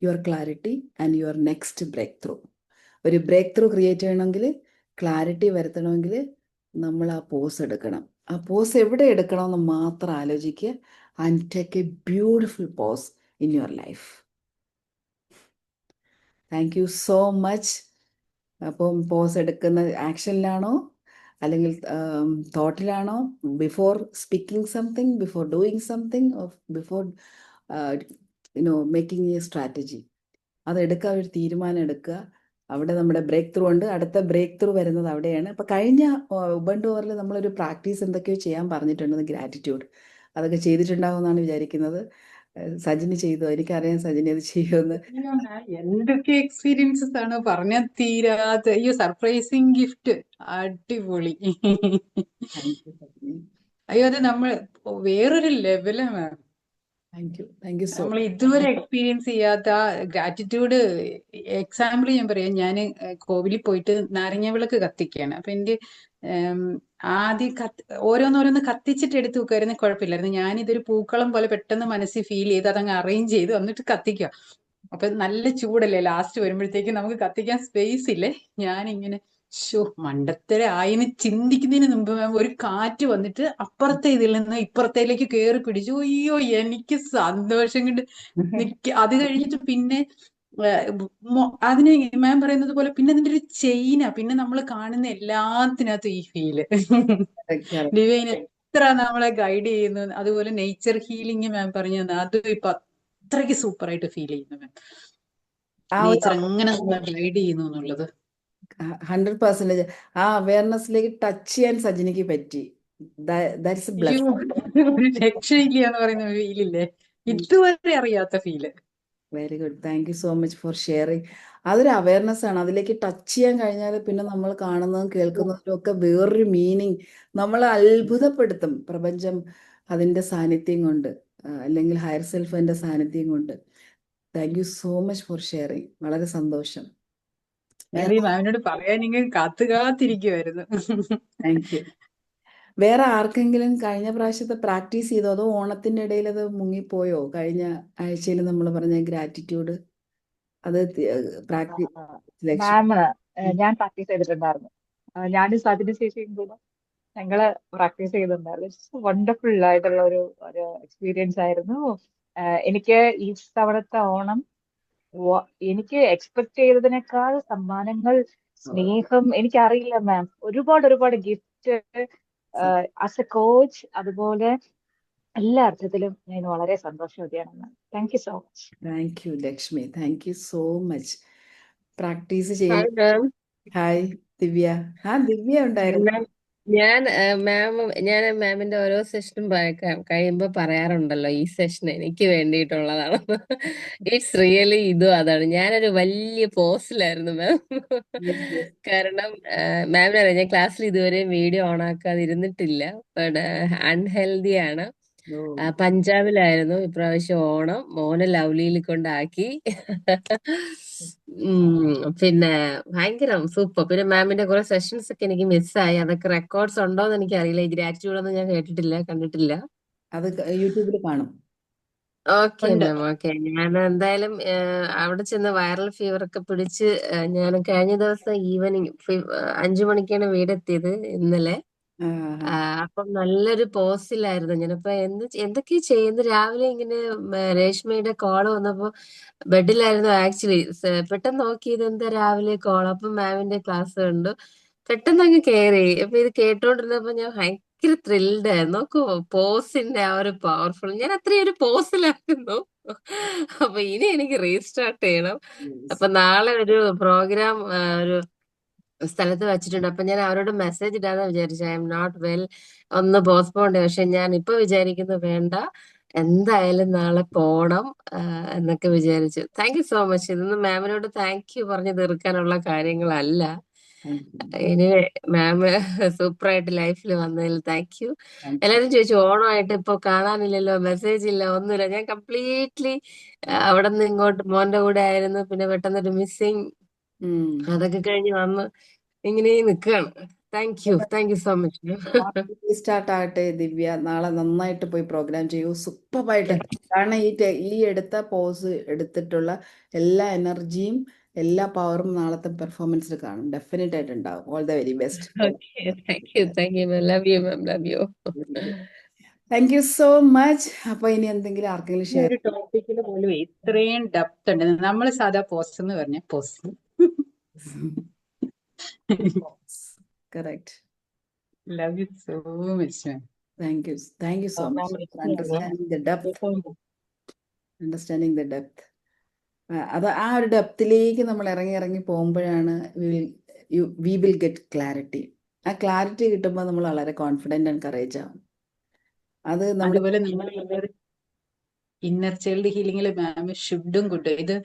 your clarity and your next breakthrough. ഒരു ബ്രേക്ക് ത്രൂ ക്രിയേറ്റ് ചെയ്യണമെങ്കിൽ, ക്ലാരിറ്റി വരുത്തണമെങ്കിൽ നമ്മൾ ആ പോസ് എടുക്കണം. ആ പോസ് എവിടെ എടുക്കണമെന്ന് മാത്രം ആലോചിക്കുക. And take a beautiful pause in your life. Thank you so much. അപ്പം പോസ് എടുക്കുന്ന ആക്ഷനിലാണോ അല്ലെങ്കിൽ തോട്ടിലാണോ, before speaking something, before doing something, before making a strategy, അതെടുക്കുക, ഒരു തീരുമാനം എടുക്കുക. അവിടെ നമ്മുടെ ബ്രേക്ക് ത്രൂ ഉണ്ട്. അടുത്ത ബ്രേക്ക് ത്രൂ വരുന്നത് അവിടെയാണ്. അപ്പം കഴിഞ്ഞ ഉബുണ്ടു ഓവറിൽ നമ്മളൊരു പ്രാക്ടീസ് എന്തൊക്കെയോ ചെയ്യാൻ പറഞ്ഞിട്ടുണ്ടെന്ന്, ഗ്രാറ്റിറ്റ്യൂഡ്, അതൊക്കെ ചെയ്തിട്ടുണ്ടാകുമെന്നാണ് വിചാരിക്കുന്നത്. സജിനി ചെയ്തോ? എനിക്കറിയാം സജിനി അത് ചെയ്യുമെന്ന്. എന്തൊക്കെ എക്സ്പീരിയൻസസ് ആണ് പറഞ്ഞാൽ തീരാത്ത. അയ്യോ, സർപ്രൈസിങ് ഗിഫ്റ്റ് അടിപൊളി. Thank you Sajini. അയ്യോ, അത് നമ്മൾ വേറൊരു ലെവലാണ് മാം. താങ്ക് യു സോ നമ്മൾ ഇതുവരെ എക്സ്പീരിയൻസ് ചെയ്യാത്ത ആ ഗ്രാറ്റിറ്റ്യൂഡ്. എക്സാമ്പിൾ ഞാൻ പറയാം. ഞാൻ കോവിലിൽ പോയിട്ട് നാരങ്ങ വിളക്ക് കത്തിക്കുകയാണ്. അപ്പൊ എന്റെ ആദ്യം ഓരോന്നോരോന്ന് കത്തിച്ചിട്ട് എടുത്ത് വെക്കുമായിരുന്നു, കുഴപ്പമില്ലായിരുന്നു. ഞാനിതൊരു പൂക്കളം പോലെ പെട്ടെന്ന് മനസ്സിൽ ഫീൽ ചെയ്ത് അതങ്ങ് അറേഞ്ച് ചെയ്ത് എന്നിട്ട് കത്തിക്കുക. അപ്പൊ നല്ല ചൂടല്ലേ, ലാസ്റ്റ് വരുമ്പോഴത്തേക്ക് നമുക്ക് കത്തിക്കാൻ സ്പേസ് ഇല്ലേ. ഞാനിങ്ങനെ മണ്ടത്തര ആയിന്ന് ചിന്തിക്കുന്നതിന് മുമ്പ് ഒരു കാറ്റ് വന്നിട്ട് അപ്പുറത്തെ ഇതിൽ നിന്ന് ഇപ്പുറത്തേലേക്ക് കയറി പിടിച്ചു. അയ്യോ, എനിക്ക് സന്തോഷം കൊണ്ട് അത് കഴിഞ്ഞിട്ട് പിന്നെ അതിന് മാം പറയുന്നത് പോലെ പിന്നെ അതിന്റെ ഒരു ചെയിനാ. പിന്നെ നമ്മൾ കാണുന്ന എല്ലാത്തിനകത്തും ഈ ഫീല് ഡിവൈൻ എത്ര നമ്മളെ ഗൈഡ് ചെയ്യുന്നു. അതുപോലെ നേച്ചർ ഹീലിംഗ് മാം പറഞ്ഞു തന്നെ, അത് ഇപ്പൊ അത്രയ്ക്ക് സൂപ്പർ ആയിട്ട് ഫീൽ ചെയ്യുന്നു മാം. ആ ഒരു നേച്ചർ എങ്ങനെ നമ്മളെ ഗൈഡ് ചെയ്യുന്നു എന്നുള്ളത് 100% ആ അവയർനെസ്സിലേക്ക് ടച്ച് ചെയ്യാൻ സജിനിക്ക് പറ്റി. ദാറ്റ്സ് എ അയ്യോ, ബ്ലെസ്സിംഗ്. ഒരു രക്ഷയില്ല എന്ന് പറയുന്ന ഫീലില്ലേ, ഇതുവരെ അറിയാത്ത feel. Very good. Thank you so much for sharing. അതൊരു അവയർനെസ് ആണ്. അതിലേക്ക് ടച്ച് ചെയ്യാൻ കഴിഞ്ഞാൽ പിന്നെ നമ്മൾ കാണുന്നതും കേൾക്കുന്നതിലും ഒക്കെ വേറൊരു മീനിങ് നമ്മളെ അത്ഭുതപ്പെടുത്തും. പ്രപഞ്ചം അതിൻ്റെ സാന്നിധ്യം കൊണ്ട്, അല്ലെങ്കിൽ ഹയർ സെൽഫിൻ്റെ സാന്നിധ്യം കൊണ്ട്. Thank you so much for sharing. വളരെ സന്തോഷം. ഞങ്ങൾ ഈ മാമിനോട് പറയാൻ ഇങ്ങനെ കാത്തിരിക്കുമായിരുന്നു. Thank you. വേറെ ആർക്കെങ്കിലും കഴിഞ്ഞ പ്രാവശ്യത്തെ പ്രാക്ടീസ് ചെയ്തോ, അതോ ഓണത്തിൻ്റെ ഇടയിൽ അത് മുങ്ങിപ്പോയോ? കഴിഞ്ഞ ആഴ്ചയിൽ നമ്മൾ പറഞ്ഞ ഗ്രാറ്റിറ്റ്യൂഡ് അത് പ്രാക്ടീസ് മാം, ഞാൻ പ്രാക്ടീസ് ചെയ്തിട്ടുണ്ടായിരുന്നു. ഞാനും സജിനി ചേച്ചിയും കൂടെ ഞങ്ങള് പ്രാക്ടീസ് ചെയ്തിട്ടുണ്ടായിരുന്നു. ഇറ്റ്സ് വണ്ടർഫുൾ ആയിട്ടുള്ള ഒരു ഒരു എക്സ്പീരിയൻസ് ആയിരുന്നു. എനിക്ക് ഈ തവണത്തെ ഓണം എനിക്ക് എക്സ്പെക്ട് ചെയ്തതിനേക്കാൾ സമ്മാനങ്ങൾ, സ്നേഹം, എനിക്കറിയില്ല മാം, ഒരുപാട് ഒരുപാട് ഗിഫ്റ്റ് ആസ് എ കോച്ച്, അതുപോലെ എല്ലാ അർത്ഥത്തിലും ഞാൻ വളരെ സന്തോഷവതിയാണ് ma'am. Thank you so much. Thank you Lakshmi. Thank you so much. Practice ചെയ്യുന്ന. Hi ma'am. Hi Divya. Divya ഉണ്ടായിരുന്നു. ഞാൻ മാമിന്റെ ഓരോ സെഷനും കഴിയുമ്പോ പറയാറുണ്ടല്ലോ, ഈ സെഷൻ എനിക്ക് വേണ്ടിയിട്ടുള്ളതാണെന്ന്. ഇറ്റ്സ് റിയലി ഇതും അതാണ്. ഞാനൊരു വലിയ പോസ്റ്റിലായിരുന്നു മാം. കാരണം മാമിനറിയാം, ഞാൻ ക്ലാസ്സിൽ ഇതുവരെ വീഡിയോ ഓൺ ആക്കാതെ ഇരുന്നിട്ടില്ല. ബട്ട് അൺഹെൽതി ആണ്. പഞ്ചാബിലായിരുന്നു ഇപ്രാവശ്യം ഓണം. മോനെ ലവ്ലിയിൽ കൊണ്ടാക്കി. പിന്നെ ഭയങ്കര സൂപ്പർ. പിന്നെ മാമിന്റെ കുറെ സെഷൻസ് ഒക്കെ എനിക്ക് മിസ്സായി. അതൊക്കെ റെക്കോർഡ്സ് ഉണ്ടോന്ന് എനിക്ക് അറിയില്ല. ഈ ഗ്രാറ്റിറ്റ്യൂഡ് ഒന്നും ഞാൻ കേട്ടിട്ടില്ല, കണ്ടിട്ടില്ല. അത് യൂട്യൂബിൽ കാണും. Okay ma'am, okay. ഞാൻ എന്തായാലും അവിടെ ചെന്ന് വൈറൽ ഫീവർ ഒക്കെ പിടിച്ച് ഞാൻ കഴിഞ്ഞ ദിവസം ഈവനിങ് 5 മണിക്കാണ് വീടെത്തിയത് ഇന്നലെ. അപ്പം നല്ലൊരു പോസ്റ്റിലായിരുന്നു ഞാനപ്പൊ എന്തൊക്കെയാ ചെയ്യുന്നത്. രാവിലെ ഇങ്ങനെ രേഷ്മയുടെ കോള് വന്നപ്പോ ബെഡിലായിരുന്നു ആക്ച്വലി. പെട്ടെന്ന് നോക്കിയത് എന്താ രാവിലെ കോൾ. അപ്പം മാമിന്റെ ക്ലാസ് കണ്ടു. പെട്ടെന്ന് അങ്ങ് കയറി. അപ്പൊ ഇത് കേട്ടോണ്ടിരുന്നപ്പോ ഞാൻ ഭയങ്കര ത്രില്ഡ് ആയിരുന്നു. നോക്കൂ, പോസിന്റെ ആ ഒരു പവർഫുൾ. ഞാൻ അത്രയും ഒരു പോസിലായിരുന്നു. അപ്പൊ ഇനി എനിക്ക് റീസ്റ്റാർട്ട് ചെയ്യണം. അപ്പൊ നാളെ ഒരു പ്രോഗ്രാം ഒരു സ്ഥലത്ത് വെച്ചിട്ടുണ്ട്. അപ്പൊ ഞാൻ അവരോട് മെസ്സേജ് ഇടാന്ന് വിചാരിച്ചു, ഐ എം നോട്ട് വെൽ, ഒന്ന് പോസ്റ്റ്പോൺ. പക്ഷെ ഞാൻ ഇപ്പൊ വിചാരിക്കുന്നു വേണ്ട, എന്തായാലും നാളെ പോണം എന്നൊക്കെ വിചാരിച്ചു. Thank you so much. ഇതൊന്നും മാമിനോട് താങ്ക് യു പറഞ്ഞു തീർക്കാനുള്ള കാര്യങ്ങളല്ല. എനിവേ മാം സൂപ്പറായിട്ട് ലൈഫിൽ വന്നതിൽ താങ്ക് യു. Thank you. എല്ലാരും ചോദിച്ചു ഓണമായിട്ട് ഇപ്പൊ കാണാനില്ലല്ലോ, മെസ്സേജ് ഇല്ല, ഒന്നുമില്ല. ഞാൻ കംപ്ലീറ്റ്ലി അവിടെ നിന്ന് ഇങ്ങോട്ട് മോന്റെ കൂടെ ആയിരുന്നു. പിന്നെ പെട്ടെന്നൊരു മിസ്സിങ്, അതൊക്കെ കഴിഞ്ഞ് വന്ന് ഇങ്ങനെ നിൽക്കുകയാണ്. Thank you so much. Start ആകട്ടെ ദിവ്യ. നാളെ നന്നായിട്ട് പോയി പ്രോഗ്രാം ചെയ്യൂ, സൂപ്പറായിട്ട്. കാരണം ഈ എടുത്ത പോസ് എടുത്തിട്ടുള്ള എല്ലാ എനർജിയും എല്ലാ പവറും നാളത്തെ പെർഫോമൻസിൽ കാണും. ഡെഫിനറ്റ് ആയിട്ട് ഉണ്ടാവും. All the very best. Thank you. Love you ma'am, love you. Thank you so much. അപ്പൊ ഇനി എന്തെങ്കിലും ആർക്കെങ്കിലും ഷെയർ? ഒരു ടോപ്പിക്കിൽ പോലും ഇത്രയും ഡെപ്ത് ഉണ്ട്. നമ്മൾ സാധാ പോസ്റ്റ് എന്ന് പറഞ്ഞ post. Correct. Love you so much ma'am. Thank you so much for understanding the depth. അത് ആ ഒരു ഡെപ്തിലേക്ക് നമ്മൾ ഇറങ്ങി പോകുമ്പോഴാണ് വി വിൽ ഗെറ്റ് ക്ലാരിറ്റി. ആ ക്ലാരിറ്റി കിട്ടുമ്പോൾ നമ്മൾ വളരെ കോൺഫിഡന്റ് ആൻഡ് കറേജ് ആവും. അത് അതുപോലെ നമ്മൾ ഇന്നർ ചൈൽഡ് ഹീലിംഗിൽ മാം ഷുഡും കിട്ടും. ഇത്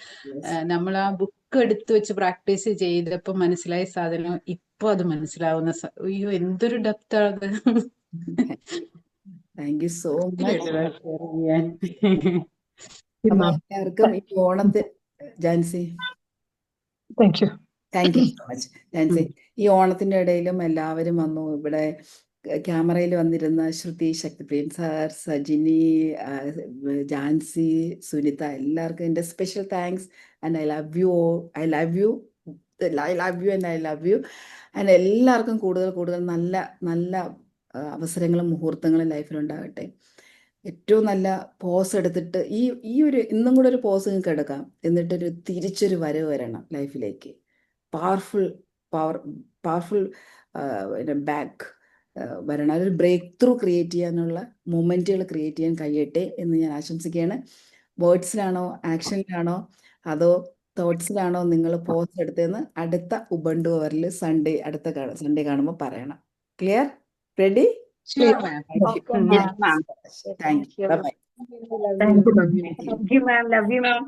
നമ്മൾ ആ ബുക്ക് എടുത്തു വെച്ച് പ്രാക്ടീസ് ചെയ്തപ്പോ മനസ്സിലായ സാധനം ഇപ്പൊ അത് മനസ്സിലാവുന്ന അയ്യോ എന്തൊരു ഡെപ്ത് ആണ്. Thank you so much. എല്ലാവർക്കും ഈ ഓണത്തിന് Jancy thank you so much. Jancy, ഈ ഓണത്തിന്റെ ഇടയിലും എല്ലാവരും വന്നു. ഇവിടെ ക്യാമറയിൽ വന്നിരുന്ന ശ്രുതി, ശക്തിപ്രിയൻ സാർ, സജിനി, ജാൻസി, സുനിത, എല്ലാവർക്കും എൻ്റെ special thanks. And I love you and എല്ലാവർക്കും കൂടുതൽ നല്ല നല്ല അവസരങ്ങളും മുഹൂർത്തങ്ങളും ലൈഫിലുണ്ടാകട്ടെ. ഏറ്റവും നല്ല പോസ് എടുത്തിട്ട് ഈ ഒരു ഇന്നും കൂടെ ഒരു പോസ് നിങ്ങൾക്ക് എടുക്കാം. എന്നിട്ടൊരു തിരിച്ചൊരു വരവ് വരണം ലൈഫിലേക്ക്. പവർഫുൾ ബാക്ക് വരണം. ഒരു ബ്രേക്ക് ത്രൂ ക്രിയേറ്റ് ചെയ്യാനുള്ള മൊമെൻറ്റുകൾ ക്രിയേറ്റ് ചെയ്യാൻ കഴിയട്ടെ എന്ന് ഞാൻ ആശംസിക്കുകയാണ്. വേർഡ്സിലാണോ ആക്ഷനിലാണോ അതോ തോട്ട്സിലാണോ നിങ്ങൾ പോസ് എടുത്തതെന്ന് അടുത്ത ഉബണ്ടു അവറിൽ അടുത്ത സൺഡേ കാണുമ്പോൾ പറയണം. Clear? Ready? Thank you. Bye-bye. Thank you, ma'am. Love you, ma'am.